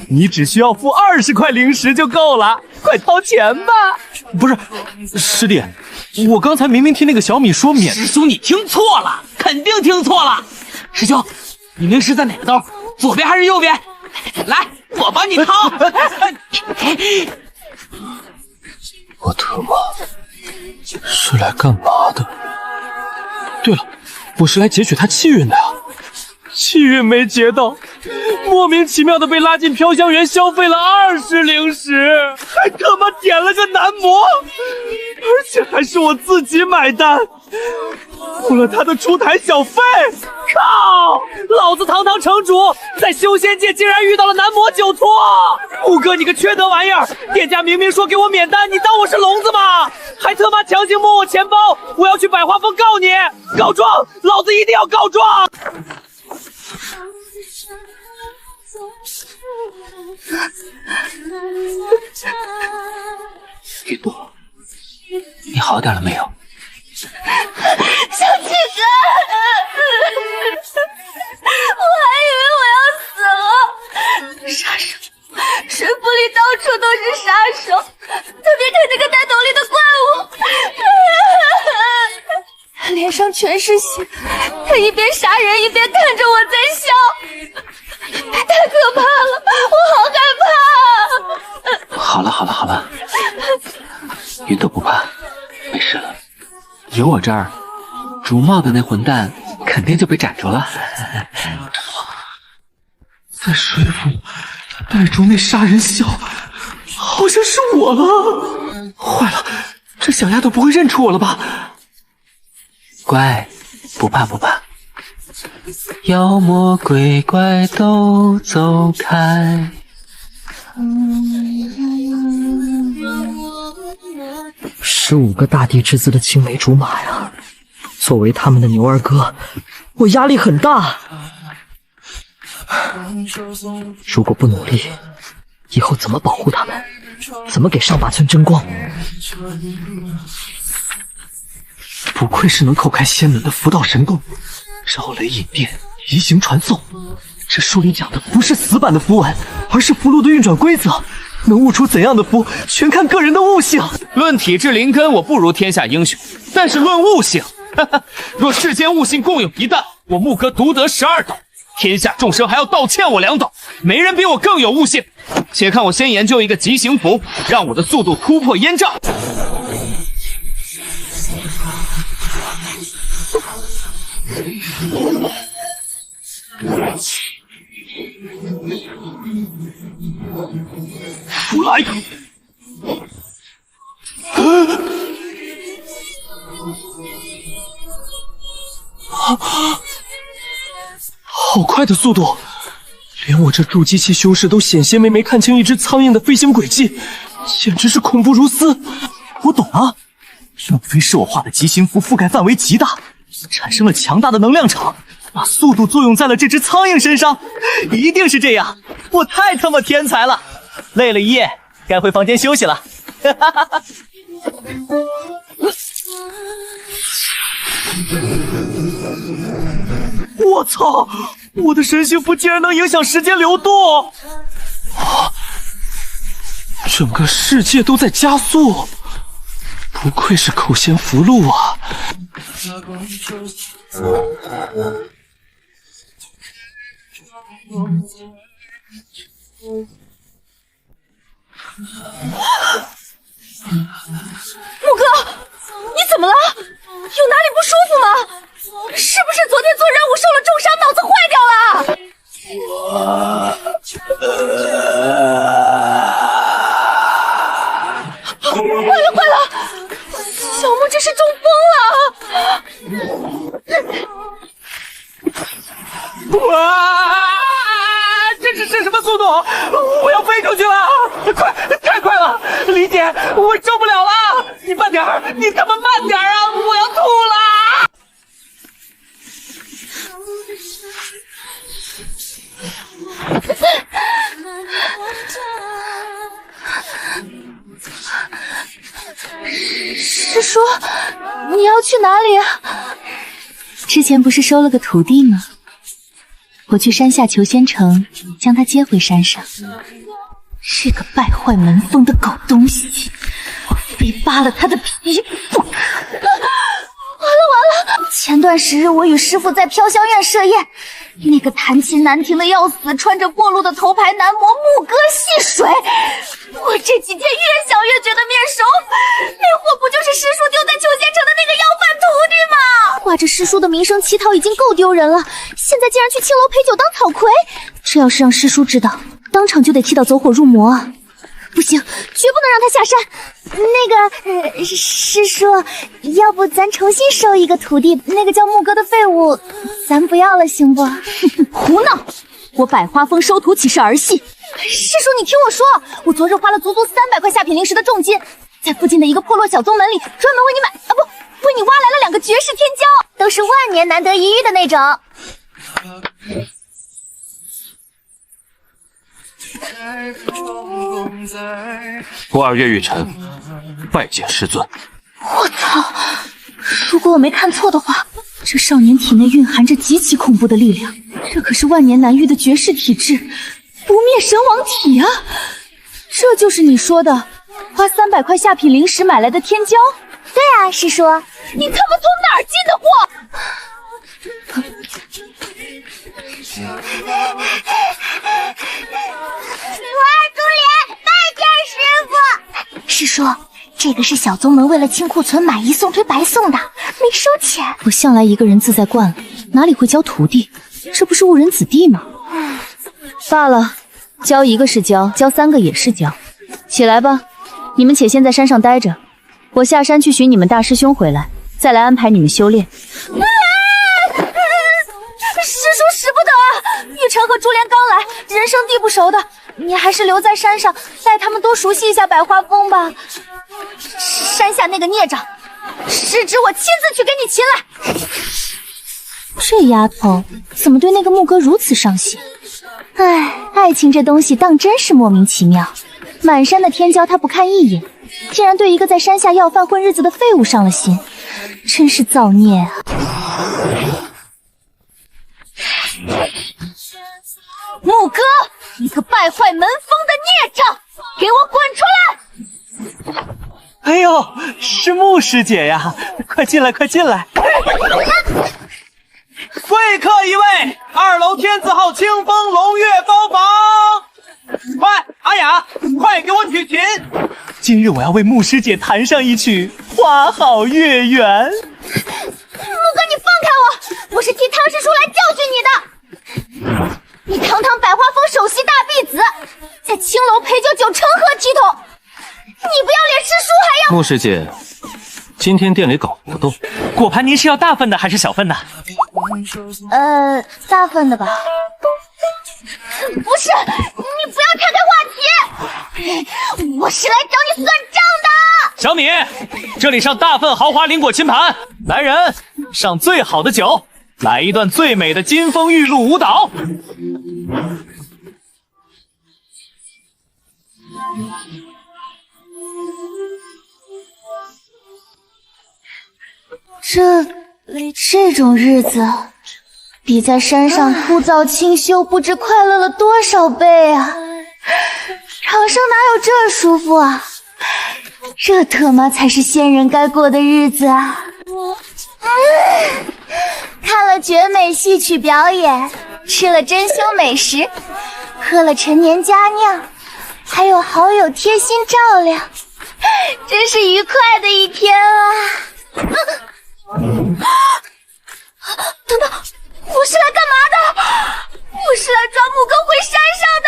你只需要付20块灵石就够了，快掏钱吧！不是，师弟，我刚才明明听那个小米说免。师兄，你听错了，肯定听错了。师兄，你灵石在哪个兜？左边还是右边？来，我帮你掏。我特么是来干嘛的？对了，我是来截取他气运的呀。气运没截到，莫名其妙的被拉进飘香园，消费了20灵石，还他妈点了个男模，而且还是我自己买单，付了他的出台小费。靠！老子堂堂城主，在修仙界竟然遇到了男模酒托！木哥，你个缺德玩意儿！店家明明说给我免单，你当我是聋子吗？还他妈强行摸我钱包！我要去百花峰告你！告状！老子一定要告状！雨朵，你好点了没有？小七哥，我还以为我要死了。杀手，水府里到处都是杀手，特别是那个带斗笠的怪物，脸上全是血，他一边杀人一边看着我在笑，太可怕了，我好害怕。好了，云朵不怕，没事了。有我这儿，竹帽的那混蛋肯定就被斩住了。在水府带住那杀人笑，好像是我了。坏了，这小丫头不会认出我了吧？乖，不怕。妖魔鬼怪都走开。15个大地之姿的青梅竹马呀！作为他们的牛儿哥，我压力很大。如果不努力，以后怎么保护他们？怎么给上八村争光？不愧是能叩开仙门的符道神功，绕雷引电，移形传送。这书里讲的不是死板的符文，而是符箓的运转规则。能悟出怎样的符，全看个人的悟性。论体质灵根，我不如天下英雄，但是论悟性，若世间悟性共有一担，我木哥独得12斗，天下众生还要倒欠我2斗，没人比我更有悟性。且看我先研究一个极行符，让我的速度突破烟障。出来！好快的速度，连我这筑基期修士都险些没看清一只苍蝇的飞行轨迹，简直是恐怖如斯。我懂了，莫非是我画的极行符覆盖范围极大，产生了强大的能量场，把速度作用在了这只苍蝇身上？一定是这样！我太他妈天才了！累了一夜，该回房间休息了。我操！我的神行符竟然能影响时间流动！整个世界都在加速，不愧是口仙符箓啊！木哥，你怎么了？有哪里不舒服吗？是不是昨天做任务受了重伤，脑子坏掉了？坏了坏了，小木这是中风了！哇！这是什么速度？我要飞出去了！快，太快了！李姐，我受不了了！你慢点儿，你他妈慢点儿啊！我要吐了！师叔，你要去哪里啊？之前不是收了个徒弟吗？我去山下求仙城，将他接回山上。是个败坏门风的狗东西，我非扒了他的皮不可！完了！前段时日我与师傅在飘香院设宴，那个弹琴难听的要死，穿着过路的头牌男模牧歌戏水，我这几天越想越觉得面熟，那货不就是师叔丢在求仙城的那个要饭徒弟吗？挂着师叔的名声乞讨已经够丢人了，现在竟然去青楼陪酒当讨魁，这要是让师叔知道，当场就得踢到走火入魔啊！不行，绝不能让他下山。师叔，要不咱重新收一个徒弟，那个叫牧歌的废物，咱不要了，行不？胡闹！我百花峰收徒岂是儿戏？师叔，你听我说，我昨日花了足足300块下品灵石的重金，在附近的一个破落小宗门里，专门为你买为你挖来了2个绝世天骄，都是万年难得一遇的那种。我2月玉晨，拜见师尊。我操！如果我没看错的话，这少年体内蕴含着极其恐怖的力量，这可是万年难遇的绝世体质，不灭神王体啊！这就是你说的花300块下品灵石买来的天骄？对啊，师叔，你他妈从哪儿进的货？我朱莲拜见师傅。师叔，这个是小宗门为了清库存买一送推白送的，没收钱。我向来一个人自在惯了，哪里会教徒弟？这不是误人子弟吗？罢了，教1个是教，教3个也是教。起来吧，你们且先在山上待着，我下山去寻你们大师兄回来，再来安排你们修炼。师叔使不得啊！玉成和珠莲刚来，人生地不熟的，你还是留在山上，带他们多熟悉一下百花峰吧。山下那个孽障，是指我亲自去给你擒来。这丫头怎么对那个牧哥如此上心？唉，爱情这东西当真是莫名其妙。满山的天骄他不看一眼，竟然对一个在山下要饭混日子的废物上了心，真是造孽啊！牧哥，你个败坏门风的孽障，给我滚出来！哎呦，是穆师姐呀，快进来，快进来！贵客一位，2楼天字号清风龙月包房。快，阿雅，快给我取琴！今日我要为穆师姐弹上一曲《花好月圆》。牧哥，你放开我！我是替汤师叔来教训你的。你堂堂百花峰首席大弟子，在青楼陪酒酒成何体统？你不要脸，师叔还要……穆师姐，今天店里搞活动，果盘您是要大份的还是小份的？大份的吧。不是，你不要岔开话题，我是来找你算账的。小米，这里上大份豪华灵果金盘，来人上最好的酒，来一段最美的金风玉露舞蹈。这种日子，比在山上枯燥清修不知快乐了多少倍啊！场上哪有这舒服啊？这特么才是仙人该过的日子啊！看了绝美戏曲表演，吃了珍馐美食，喝了陈年佳酿，还有好友贴心照料，真是愉快的一天啊！等等，我是来干嘛的？我是来抓牧哥回山上的！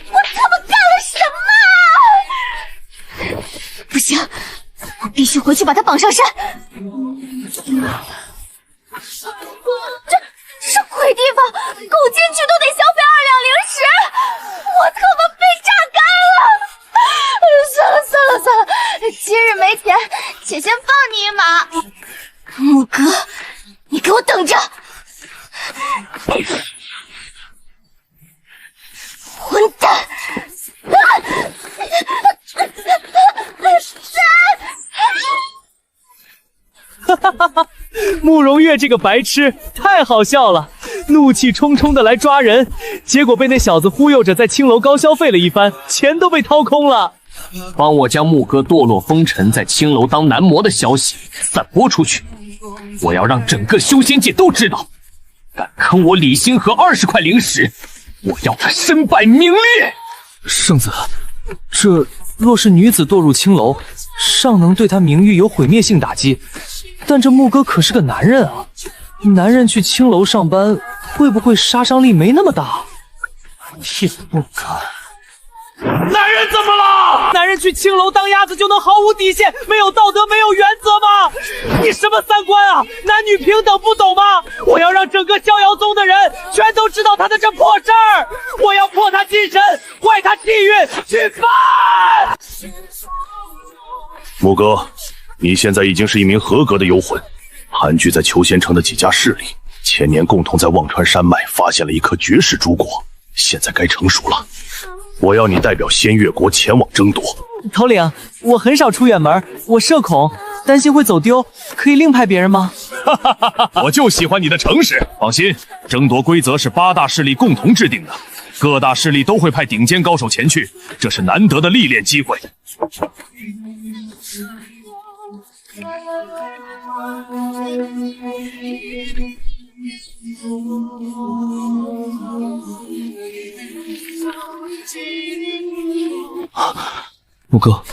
我他妈干了什么？不行，我必须回去把他绑上山。这鬼地方，狗进去都得消费2两零食，我他妈被榨干了！算了，今日没钱，且先放你一马。牧哥，你给我等着！混蛋！哈哈哈哈！慕容月这个白痴太好笑了，怒气冲冲的来抓人，结果被那小子忽悠着在青楼高消费了一番，钱都被掏空了。帮我将牧哥堕落风尘，在青楼当男模的消息散播出去，我要让整个修仙界都知道，敢坑我李星河20块零食，我要他身败名裂。圣子，这若是女子堕入青楼，尚能对她名誉有毁灭性打击，但这牧哥可是个男人啊，男人去青楼上班，会不会杀伤力没那么大？也不敢。男人怎么了？男人去青楼当鸭子就能毫无底线、没有道德、没有原则吗？你什么三观啊？男女平等不懂吗？我要让整个逍遥宗的人全都知道他的这破事儿！我要破他精神，坏他气运，去翻！牧哥，你现在已经是一名合格的游魂，盘踞在求仙城的几家势力，前年共同在忘川山脉发现了一颗绝世珠果，现在该成熟了。我要你代表仙月国前往争夺。头领，我很少出远门，我社恐，担心会走丢，可以另派别人吗？哈哈哈哈！我就喜欢你的诚实。放心，争夺规则是8大势力共同制定的，各大势力都会派顶尖高手前去，这是难得的历练机会。牧哥，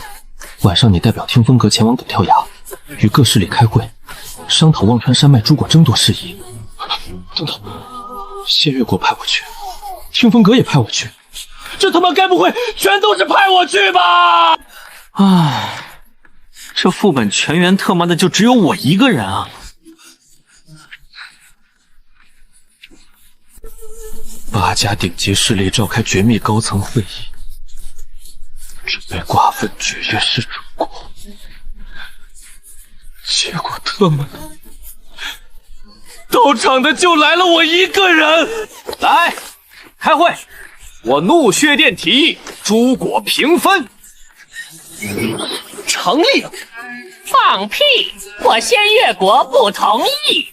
晚上你代表天风阁前往葛跳崖，与各势力开会，商讨忘川山脉珠果争夺事宜。等等，仙月国派我去，天风阁也派我去，这他妈该不会全都是派我去吧？唉，这副本全员特妈的就只有我一个人啊！8家顶级势力召开绝密高层会议，准备瓜分绝月氏珠果。结果他们到场的就来了我一个人。来，开会！我怒血殿提议诸果平分。成立。放屁！我仙月国不同意。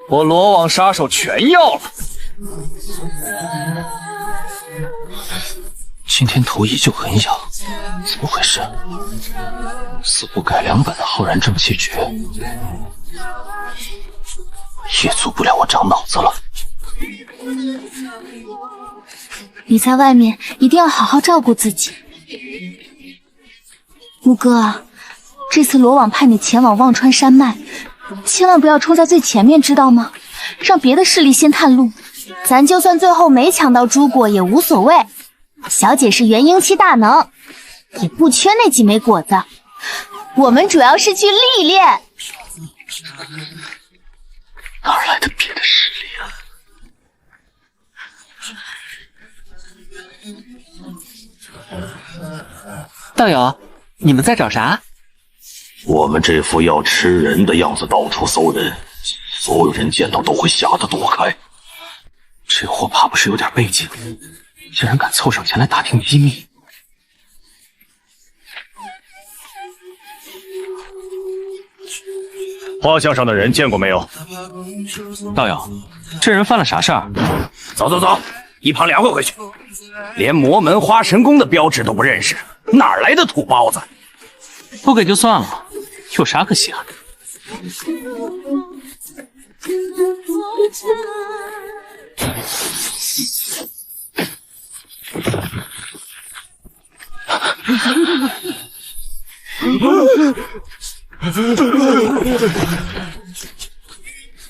我罗网杀手全要了。今天头依旧很痒，怎么回事？似乎改良版的浩然正气诀也阻不了我长脑子了。你在外面一定要好好照顾自己。木哥啊，这次罗网派你前往忘川山脉，千万不要冲在最前面，知道吗？让别的势力先探路，咱就算最后没抢到朱果也无所谓。小姐是元婴期大能，也不缺那几枚果子。我们主要是去历练。哪来的别的势力啊？道友，你们在找啥？我们这副要吃人的样子到处搜人，所有人见到都会吓得躲开。这货怕不是有点背景，竟然敢凑上前来打听机密。画像上的人见过没有？道友，这人犯了啥事儿？走走走，一旁凉快回去。连魔门花神宫的标志都不认识，哪来的土包子？不给就算了，有啥可稀罕的？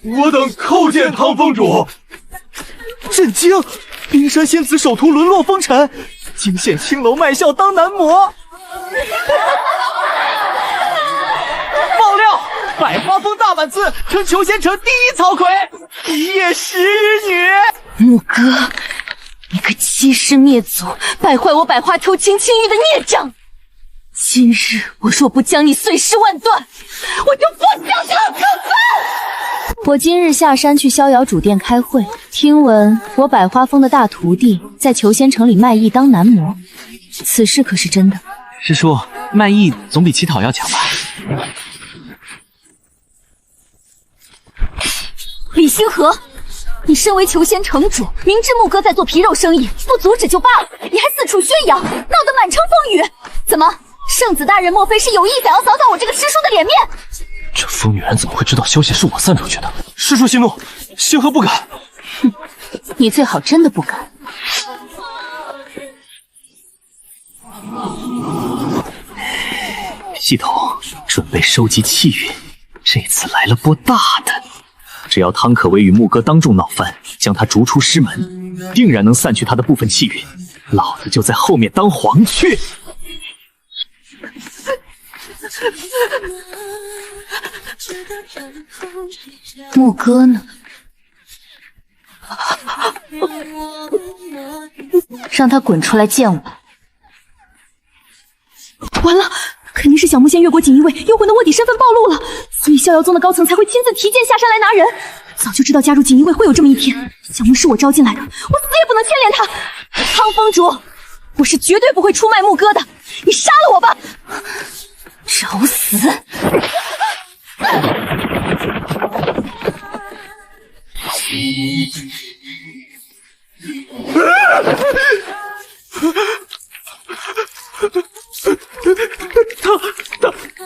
我等叩见唐封主。震惊！冰山仙子首徒沦落风尘，惊现青楼卖笑当男模。爆料！百花峰大满字称裘仙城第一草魁，一夜10余女。木哥，你个欺师灭祖、败坏我百花头秦青玉的孽障！今日我若不将你碎尸万段，我就不想堂可分！我今日下山去逍遥主殿开会，听闻我百花峰的大徒弟在裘仙城里卖艺当男模，此事可是真的？师叔，卖艺总比乞讨要强吧？李星河，你身为裘仙城主，明知木哥在做皮肉生意，不阻止就罢了，你还四处宣扬，闹得满城风雨。怎么，圣子大人莫非是有意想要扫扫我这个师叔的脸面？这疯女人怎么会知道消息是我散出去的？师叔息怒，星河不敢。哼，你最好真的不敢。系统准备收集气运，这次来了波大的。只要汤可为与木哥当众闹翻，将他逐出师门，定然能散去他的部分气运。老子就在后面当黄去。木哥呢？让他滚出来见我！完了，肯定是小木仙越国锦衣卫幽魂的卧底身份暴露了，所以逍遥宗的高层才会亲自提剑下山来拿人。早就知道加入锦衣卫会有这么一天，小木是我招进来的，我死也不能牵连他。汤封主，我是绝对不会出卖木哥的，你杀了我吧！找死！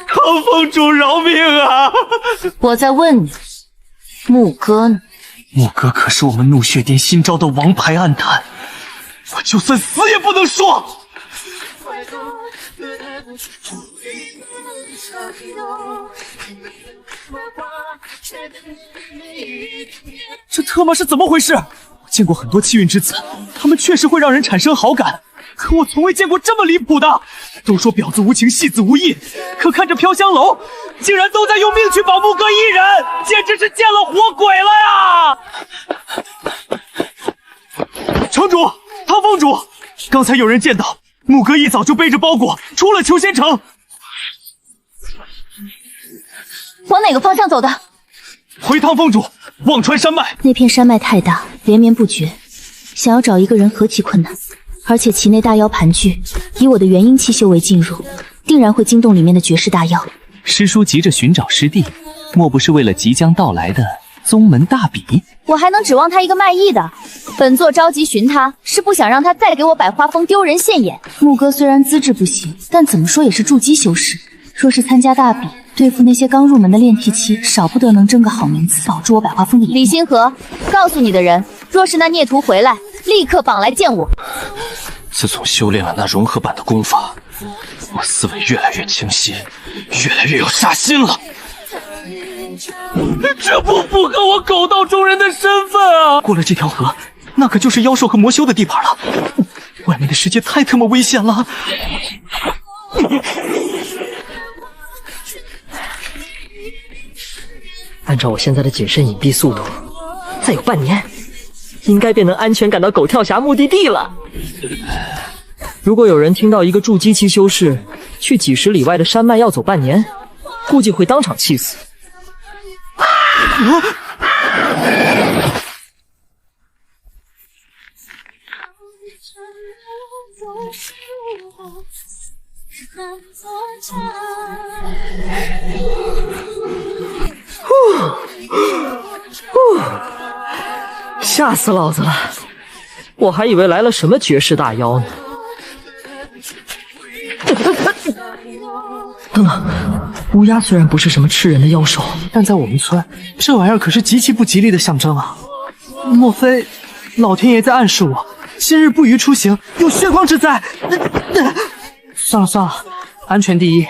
唐封主饶命啊！我在问你，木哥呢？木哥可是我们怒血殿新招的王牌暗探，我就算死也不能说。这特么是怎么回事？我见过很多气运之子，他们确实会让人产生好感，可我从未见过这么离谱的。都说婊子无情，戏子无义，可看这飘香楼，竟然都在用命去保木哥一人，简直是见了活鬼了呀！城主，汤封主，刚才有人见到木哥一早就背着包裹出了裘仙城。往哪个方向走的？回唐峰主，忘川山脉。那片山脉太大，连绵不绝，想要找一个人何其困难。而且其内大妖盘踞，以我的元婴期修为进入，定然会惊动里面的绝世大妖。师叔急着寻找师弟，莫不是为了即将到来的宗门大比？我还能指望他一个卖艺的？本座着急寻他，是不想让他再给我百花峰丢人现眼。牧哥虽然资质不行，但怎么说也是筑基修士，若是参加大比，对付那些刚入门的炼体期，少不得能争个好名次，保住我百花峰的。李星河，告诉你的人，若是那孽徒回来，立刻绑来见我。自从修炼了那融合版的功法，我思维越来越清晰，越来越有杀心了。这不符合我狗道中人的身份啊！过了这条河，那可就是妖兽和魔修的地盘了。外面的世界太他妈危险了！按照我现在的谨慎隐蔽速度，再有半年，应该便能安全赶到狗跳峡目的地了。如果有人听到一个筑基期修士去几十里外的山脉要走半年，估计会当场气死。吓死老子了！我还以为来了什么绝世大妖呢。等等，乌鸦虽然不是什么吃人的妖兽，但在我们村，这玩意儿可是极其不吉利的象征啊！莫非老天爷在暗示我，今日不宜出行，有血光之灾？算了算了，安全第一，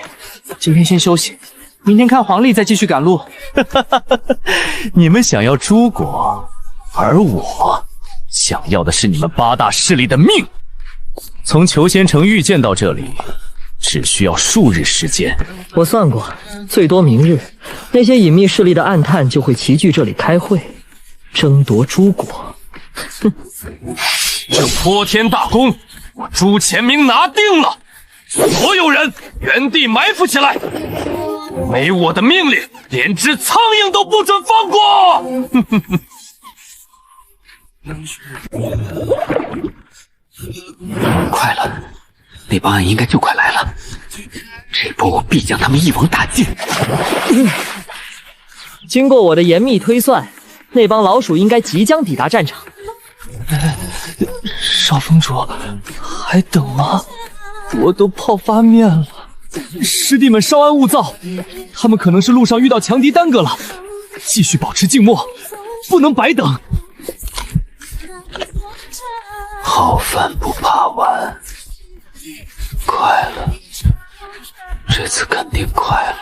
今天先休息，明天看黄历再继续赶路。你们想要朱果，而我想要的是你们8大势力的命。从裘仙城遇见到这里，只需要数日时间。我算过，最多明日，那些隐秘势力的暗探就会齐聚这里开会，争夺朱果。哼，这泼天大功，我朱前明拿定了！所有人原地埋伏起来，没我的命令，连只苍蝇都不准放过！快了，那帮人应该就快来了，这波我必将他们一网打尽。经过我的严密推算，那帮老鼠应该即将抵达战场。少峰主，还等吗？我都泡发面了。师弟们稍安勿躁，他们可能是路上遇到强敌耽搁了，继续保持静默，不能白等。好饭不怕晚，快了，这次肯定快了。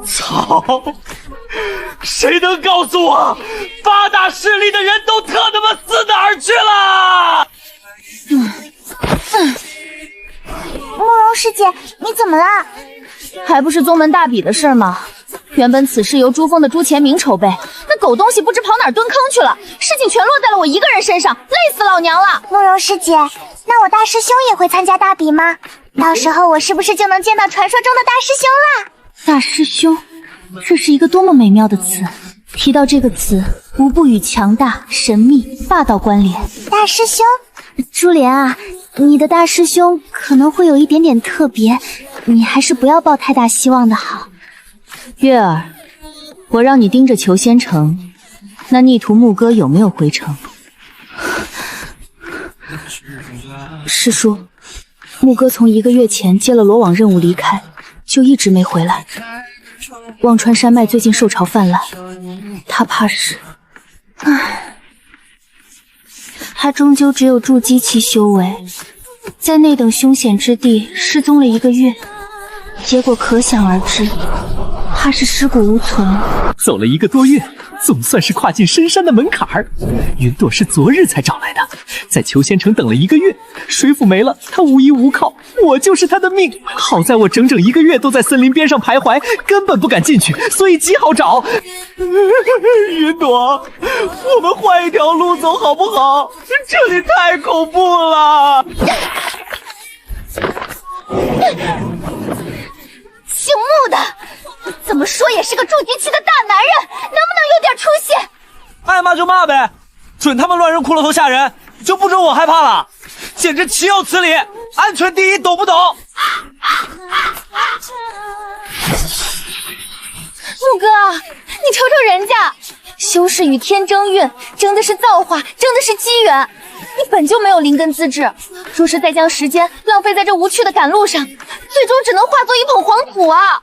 操！谁能告诉我8大势力的人都特他妈死哪儿去了？慕容师姐，你怎么了？还不是宗门大比的事吗？原本此事由朱峰的朱前明筹备，那狗东西不知跑哪儿蹲坑去了，事情全落在了我一个人身上，累死老娘了。慕容师姐，那我大师兄也会参加大比吗？到时候我是不是就能见到传说中的大师兄了？大师兄，这是一个多么美妙的词！提到这个词，无不与强大、神秘、霸道关联。大师兄，珠帘啊，你的大师兄可能会有一点点特别，你还是不要抱太大希望的好。月儿，我让你盯着裘仙城，那逆徒牧歌有没有回城？师叔，牧歌从1个月前接了罗网任务离开，就一直没回来。忘川山脉最近兽潮泛滥，他怕是……唉，他终究只有筑基期修为，在那等凶险之地失踪了1个月，结果可想而知，怕是尸骨无存。走了1个多月，总算是跨进深山的门槛儿。云朵是昨日才找来的，在裘仙城等了1个月，水府没了，他无依无靠，我就是他的命。好在我整整1个月都在森林边上徘徊，根本不敢进去，所以极好找。云朵，我们换一条路走好不好？这里太恐怖了。姓穆的，怎么说也是个筑基期的大男人，能不能有点出息？爱骂就骂呗，准他们乱扔骷髅头吓人，就不准我害怕了，简直岂有此理！安全第一，懂不懂？穆哥，你瞅瞅人家，修士与天争运，争的是造化，争的是机缘。你本就没有灵根资质，若是再将时间浪费在这无趣的赶路上，最终只能化作一捧黄土啊！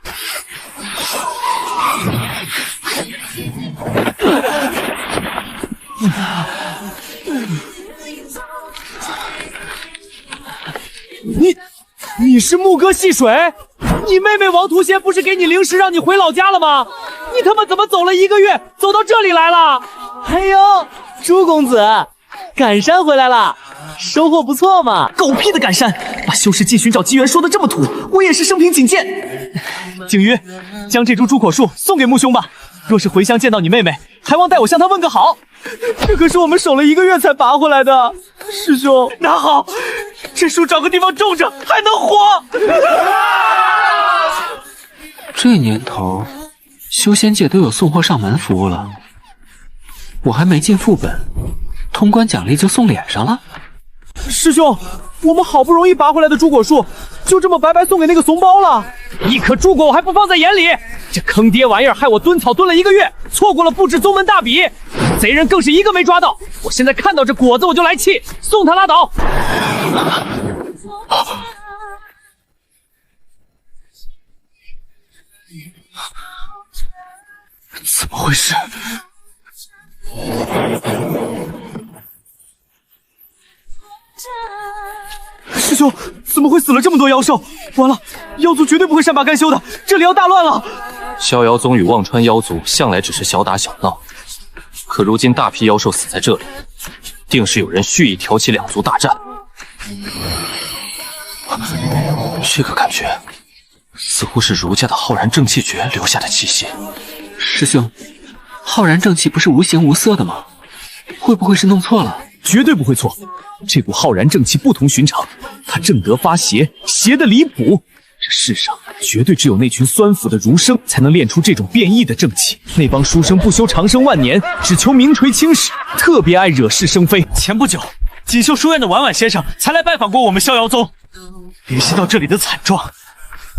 你是牧歌戏水？你妹妹王屠仙不是给你灵石让你回老家了吗？你他妈怎么走了1个月，走到这里来了？哎呦，朱公子，赶山回来了，收获不错嘛！狗屁的赶山，把修士进寻找机缘说的这么土，我也是生平仅见。景瑜，将这株朱果树送给穆兄吧。若是回乡见到你妹妹，还望带我向她问个好。这可是我们守了1个月才拔回来的，师兄拿好，这树找个地方种着还能活。这年头，修仙界都有送货上门服务了，我还没进副本，通关奖励就送脸上了。师兄，我们好不容易拔回来的朱果树，就这么白白送给那个怂包了。1颗朱果我还不放在眼里，这坑爹玩意儿害我蹲草蹲了1个月，错过了布置宗门大比，贼人更是1个没抓到。我现在看到这果子我就来气，送他拉倒。怎么回事？师兄，怎么会死了这么多妖兽？完了，妖族绝对不会善罢甘休的，这里要大乱了。逍遥宗与忘川妖族向来只是小打小闹，可如今大批妖兽死在这里，定是有人蓄意挑起2族大战。这个感觉似乎是儒家的浩然正气诀留下的气息。师兄，浩然正气不是无形无色的吗？会不会是弄错了？绝对不会错，这股浩然正气不同寻常，它正得发邪，邪的离谱。这世上绝对只有那群酸腐的儒生才能练出这种变异的正气。那帮书生不修长生万年，只求名垂青史，特别爱惹是生非。前不久，锦绣书院的婉婉先生才来拜访过我们逍遥宗，联系到这里的惨状，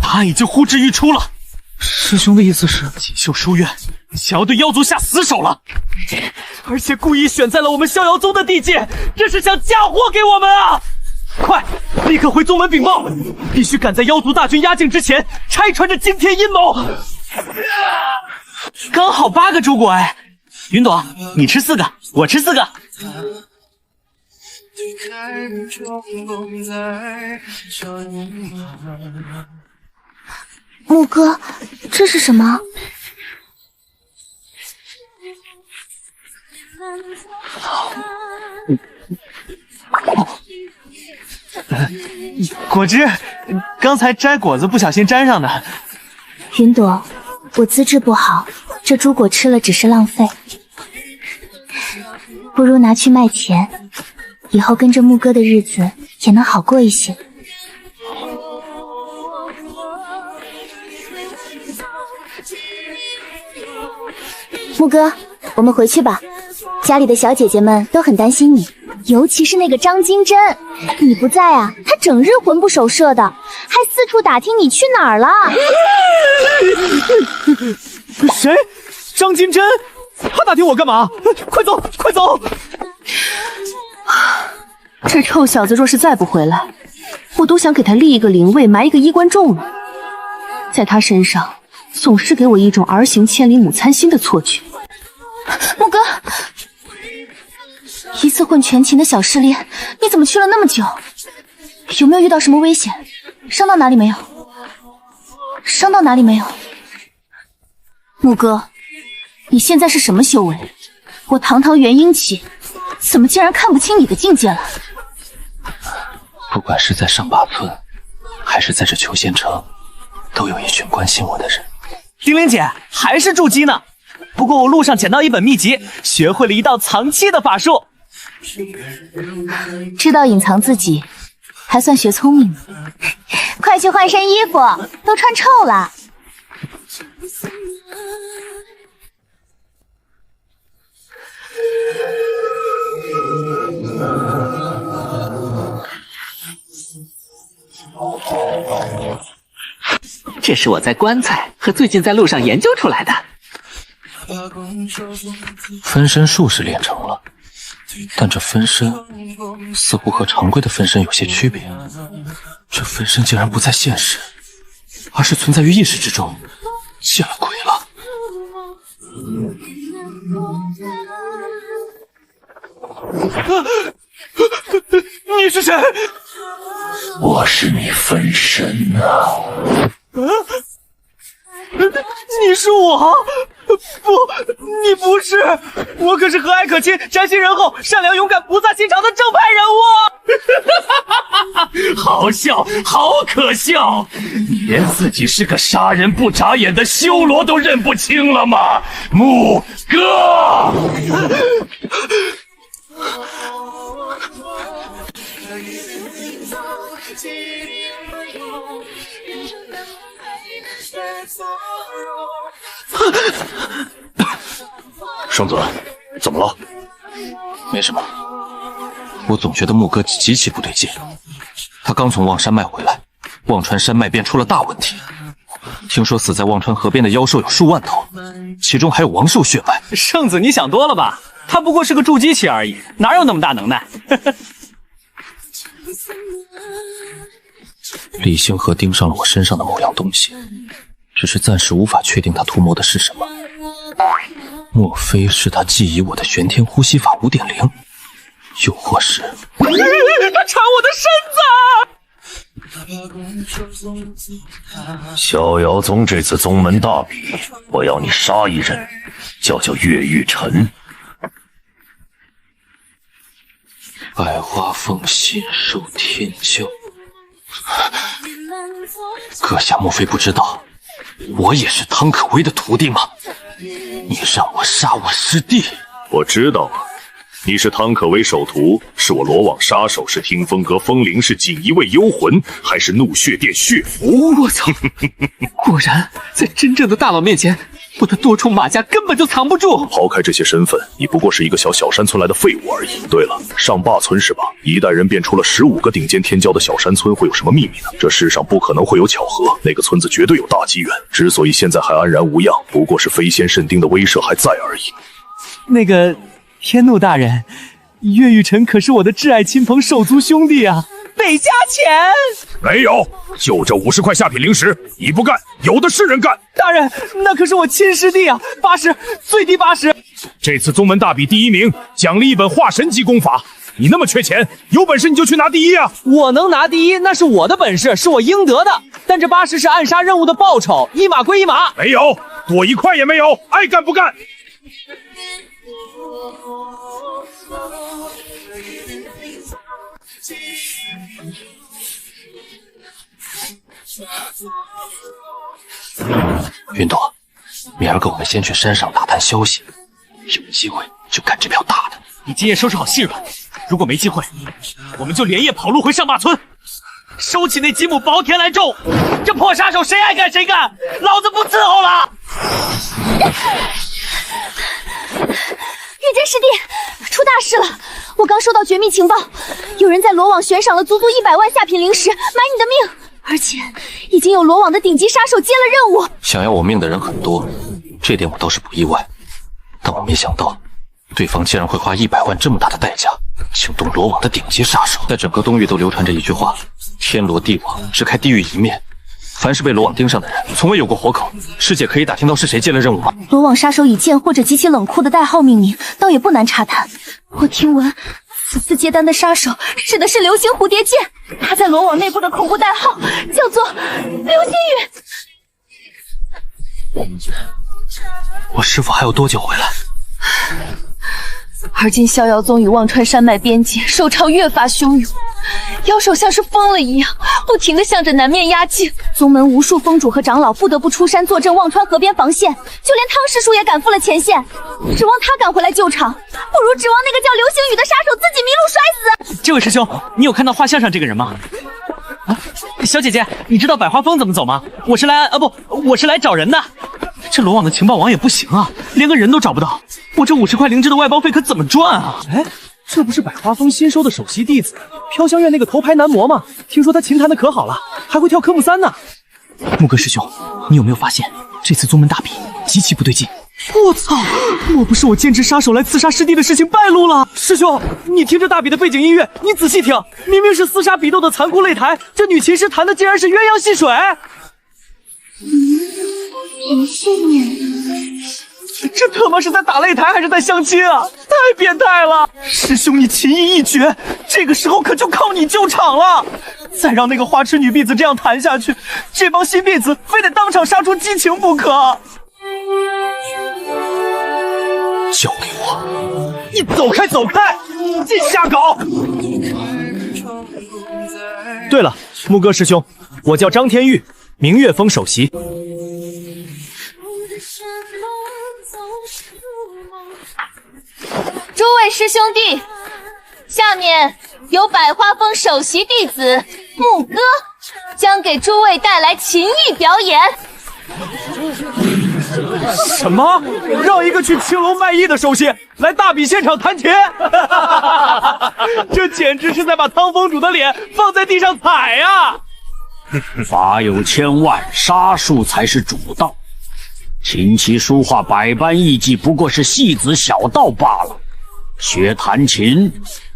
答案已经呼之欲出了。师兄的意思是，锦绣书院想要对妖族下死手了，而且故意选在了我们逍遥宗的地界，这是想嫁祸给我们啊！快，立刻回宗门禀报，必须赶在妖族大军压境之前拆穿这惊天阴谋。刚好8个朱果哎，云朵，你吃4个，我吃4个。穆哥，这是什么？果汁，刚才摘果子不小心沾上的。云朵，我资质不好，这朱果吃了只是浪费，不如拿去卖钱，以后跟着穆哥的日子也能好过一些。穆哥，我们回去吧，家里的小姐姐们都很担心你，尤其是那个张金珍，你不在啊，她整日魂不守舍的，还四处打听你去哪儿了。谁？张金珍？她打听我干嘛？快走，快走！这臭小子若是再不回来，我都想给他立一个灵位，埋一个衣冠冢了。在他身上总是给我一种儿行千里母参心的错觉。穆哥，一次混全勤的小试炼，你怎么去了那么久？有没有遇到什么危险？伤到哪里没有？伤到哪里没有？穆哥，你现在是什么修为？我堂堂元婴期，怎么竟然看不清你的境界了？不管是在上八村，还是在这求仙城，都有一群关心我的人。丁玲姐还是筑基呢，不过我路上捡到一本秘籍，学会了一道藏妻的法术。知道隐藏自己，还算学聪明呢。快去换身衣服，都穿臭了。这是我在棺材和最近在路上研究出来的。分身术是练成了，但这分身似乎和常规的分身有些区别。这分身竟然不在现实，而是存在于意识之中。见了鬼了！你是谁？我是你分身啊！你是我？不，你不是，我可是和蔼可亲、宅心仁厚、善良勇敢、不萨心肠的正派人物。好笑，好可笑！你连自己是个杀人不眨眼的修罗都认不清了吗？木哥！圣子，怎么了？没什么，我总觉得木哥极其不对劲。他刚从望山脉回来，忘川山脉便出了大问题。听说死在忘川河边的妖兽有数万头，其中还有王兽血脉。圣子，你想多了吧？他不过是个筑基期而已，哪有那么大能耐？李星河盯上了我身上的某样东西，只是暂时无法确定他图谋的是什么。莫非是他觊觎我的玄天呼吸法 5.0， 又或是他馋我的身子！逍遥宗这次宗门大比，我要你杀一人，叫岳玉晨。百花峰信受天骄，阁下莫非不知道，我也是汤可威的徒弟吗？你让我杀我师弟？我知道了，你是汤可威首徒，是我罗网杀手，是听风阁风铃，是锦衣卫幽魂，还是怒血殿血符？我操！果然，在真正的大佬面前，我的多重马甲根本就藏不住。抛开这些身份，你不过是一个小山村来的废物而已。对了，上霸村是吧？一代人变出了15个顶尖天骄的小山村，会有什么秘密呢？这世上不可能会有巧合，那个村子绝对有大机缘。之所以现在还安然无恙，不过是飞仙圣丁的威慑还在而已。那个天怒大人，岳玉晨可是我的挚爱亲朋手足兄弟啊，得加钱。没有，就这50块下品灵石，你不干，有的是人干。大人，那可是我亲师弟啊，80，最低80。这次宗门大比第1名，奖励一本化神级功法。你那么缺钱，有本事你就去拿第1啊！我能拿第1，那是我的本事，是我应得的。但这80是暗杀任务的报酬，一码归一码。没有，多1块也没有，爱干不干。云朵，明儿个我们先去山上打探消息，有机会就干这票大的。你今夜收拾好细软，如果没机会，我们就连夜跑路回上霸村，收起那几亩薄田来种。这破杀手谁爱干谁干，老子不伺候了！玉真师弟，出大事了！我刚收到绝密情报，有人在罗网悬赏了足足100万下品灵石，买你的命，而且已经有罗网的顶级杀手接了任务。想要我命的人很多，这点我倒是不意外，但我没想到对方竟然会花100万这么大的代价请动罗网的顶级杀手。在整个东域都流传着一句话：天罗地网，只开地狱一面。凡是被罗网盯上的人，从未有过活口。师姐可以打听到是谁接了任务吗？罗网杀手以剑或者极其冷酷的代号命名，倒也不难查探。我听闻此次接单的杀手使的是流星蝴蝶剑，他在罗网内部的恐怖代号叫做流星雨。我师父还有多久回来？而今逍遥宗与忘川山脉边界受潮越发汹涌，妖兽像是疯了一样，不停地向着南面压境。宗门无数峰主和长老不得不出山坐镇忘川河边防线，就连汤师叔也赶赴了前线。指望他赶回来救场，不如指望那个叫流星雨的杀手自己迷路摔死。这位师兄，你有看到画像上这个人吗？啊，小姐姐，你知道百花峰怎么走吗？我是来找人的。这罗网的情报网也不行啊，连个人都找不到。我这50块灵芝的外包费可怎么赚啊？哎，这不是百花峰新收的首席弟子飘香院那个头牌男模吗？听说他琴弹的可好了，还会跳科目3呢。木哥师兄，你有没有发现这次宗门大比极其不对劲？我操！莫不是我兼职杀手来刺杀师弟的事情败露了？师兄，你听着大比的背景音乐，你仔细听，明明是厮杀比斗的残酷擂台，这女琴师弹的竟然是鸳鸯戏水。平训练，这他妈是在打擂台还是在相亲啊？太变态了！师兄，你琴艺一绝，这个时候可就靠你救场了。再让那个花痴女婢子这样弹下去，这帮新婢子非得当场杀出激情不可。交给我！你走开，走开！净瞎搞！对了，木哥师兄，我叫张天玉，明月峰首席。诸位师兄弟，下面由百花峰首席弟子木哥将给诸位带来琴艺表演。什么？让一个去青楼卖艺的首席来大比现场弹琴？这简直是在把汤峰主的脸放在地上踩呀！法有千万，杀术才是主道。琴棋书画百般艺伎，不过是戏子小道罢了。学弹琴，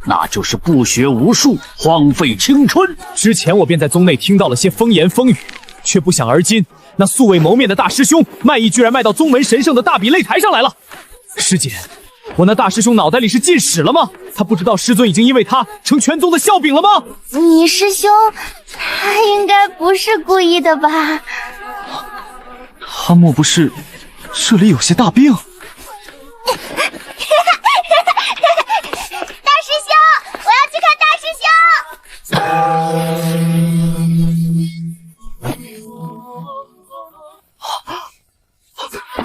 那就是不学无术，荒废青春。之前我便在宗内听到了些风言风语，却不想而今那素未谋面的大师兄卖艺居然卖到宗门神圣的大比擂台上来了。师姐，我那大师兄脑袋里是进屎了吗？他不知道师尊已经因为他成全宗的笑柄了吗？你师兄，他应该不是故意的吧？他莫不是这里有些大病？大师兄，我要去看大师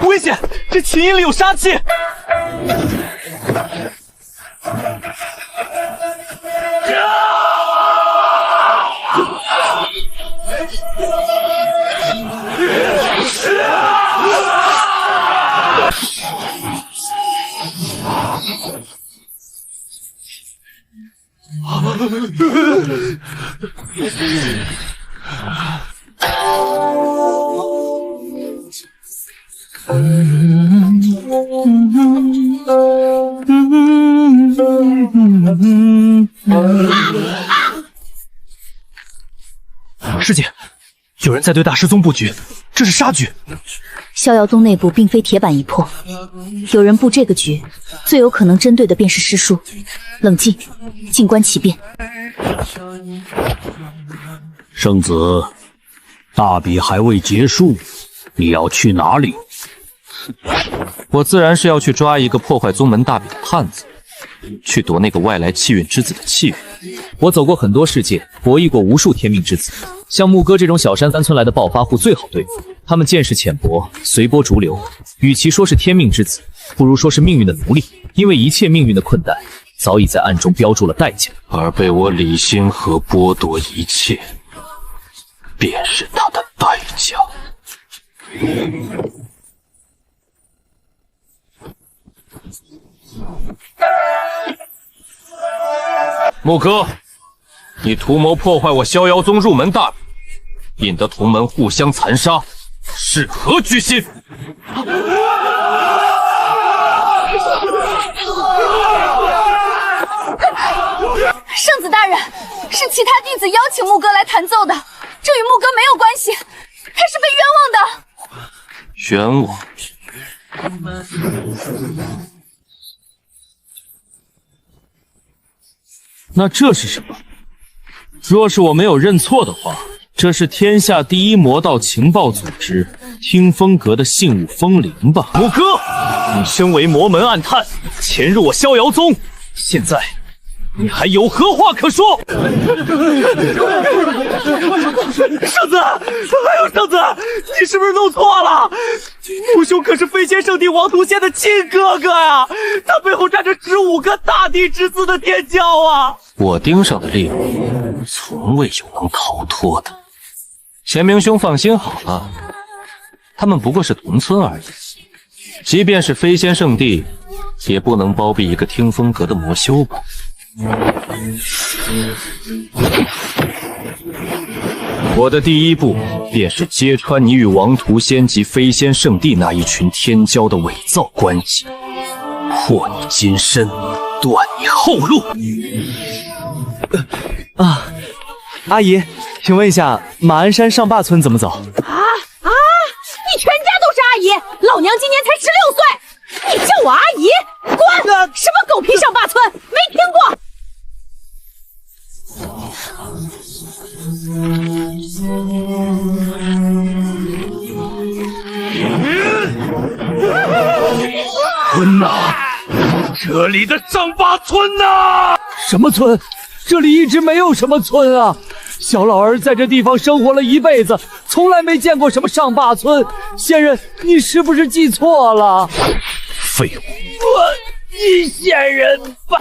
兄！危险！这琴音里有杀气！师姐，有人在对大师宗布局，这是杀局。逍遥宗内部并非铁板一破，有人布这个局，最有可能针对的便是师叔。冷静，静观其变。圣子，大比还未结束，你要去哪里？我自然是要去抓一个破坏宗门大比的叛子，去夺那个外来气运之子的气运。我走过很多世界，博弈过无数天命之子，像木哥这种小山3村来的暴发户最好对付。他们见识浅薄，随波逐流，与其说是天命之子，不如说是命运的奴隶，因为一切命运的困难早已在暗中标注了代价，而被我李星河剥夺一切，便是他的代价。木哥，你图谋破坏我逍遥宗入门大比，引得同门互相残杀，是何居心？圣子大人，是其他弟子邀请木哥来弹奏的，这与木哥没有关系，他是被冤枉的。冤枉？那这是什么？若是我没有认错的话，这是天下第一魔道情报组织听风阁的信物风铃吧？木哥，你身为魔门暗探，潜入我逍遥宗，现在你还有何话可说？圣子，还有圣子，你是不是弄错了？母兄可是飞仙圣地王图仙的亲哥哥呀，他背后站着15个大地之子的天骄啊！我盯上的猎物，从未有能逃脱的。贤明兄放心好了，他们不过是同村而已。即便是飞仙圣地，也不能包庇一个听风阁的魔修吧？我的第一步便是揭穿你与王图仙及飞仙圣地那一群天骄的伪造关系，破你金身，断你后路。阿姨，请问一下，马鞍山上坝村怎么走？你全家都是阿姨，老娘今年才16岁，你叫我阿姨？滚！什么狗屁上坝村，没听过。村呐，这里的上坝村呐！什么村？这里一直没有什么村啊！小老儿在这地方生活了一辈子，从来没见过什么上坝村。仙人，你是不是记错了？废物！你仙人吧！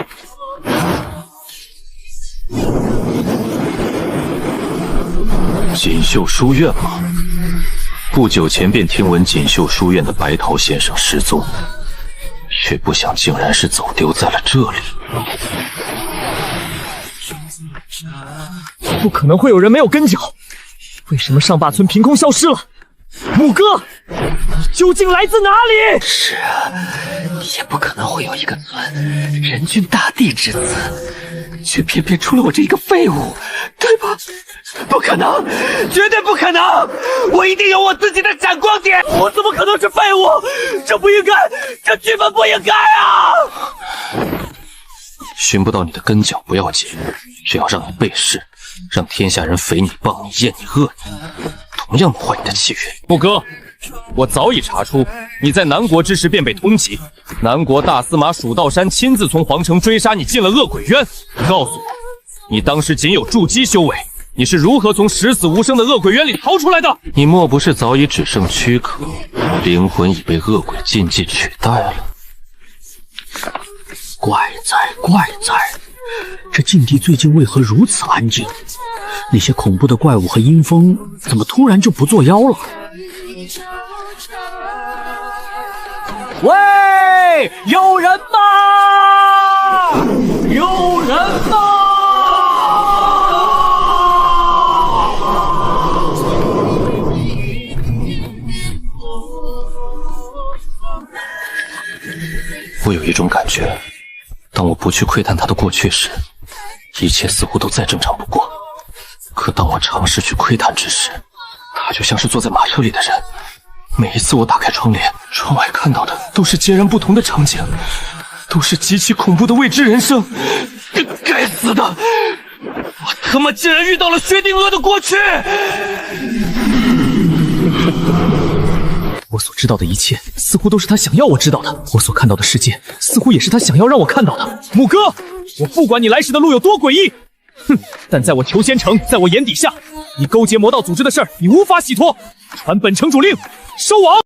锦绣书院吗？不久前便听闻锦绣书院的白桃先生失踪，却不想竟然是走丢在了这里。不可能会有人没有跟脚，为什么上坝村凭空消失了？木哥，你究竟来自哪里？是啊，也不可能会有一个村人均大地之子，却偏偏出了我这一个废物，对吧？不可能，绝对不可能！我一定有我自己的闪光点，我怎么可能是废物？这不应该，这根本不应该啊！寻不到你的根脚不要紧，只要让你被弑，让天下人肥你、谤你、厌你、恶你，同样能换你的气运。木哥，我早已查出你在南国之时便被通缉，南国大司马蜀道山亲自从皇城追杀你进了恶鬼渊。告诉我，你当时仅有筑基修为，你是如何从十死无生的恶鬼渊里逃出来的？你莫不是早已只剩躯壳，灵魂已被恶鬼禁忌取代了？怪哉怪哉，这禁地最近为何如此安静？那些恐怖的怪物和阴风怎么突然就不作妖了？喂，有人吗？有人吗？我有一种感觉，当我不去窥探他的过去时，一切似乎都再正常不过。可当我尝试去窥探之时，他就像是坐在马车里的人。每一次我打开窗帘，窗外看到的都是截然不同的场景，都是极其恐怖的未知人生。该死的！我他妈竟然遇到了薛定谔的过去！我所知道的一切，似乎都是他想要我知道的。我所看到的世界，似乎也是他想要让我看到的。木哥，我不管你来时的路有多诡异，但在我裘仙城，在我眼底下，你勾结魔道组织的事儿，你无法洗脱。传本城主令，收网。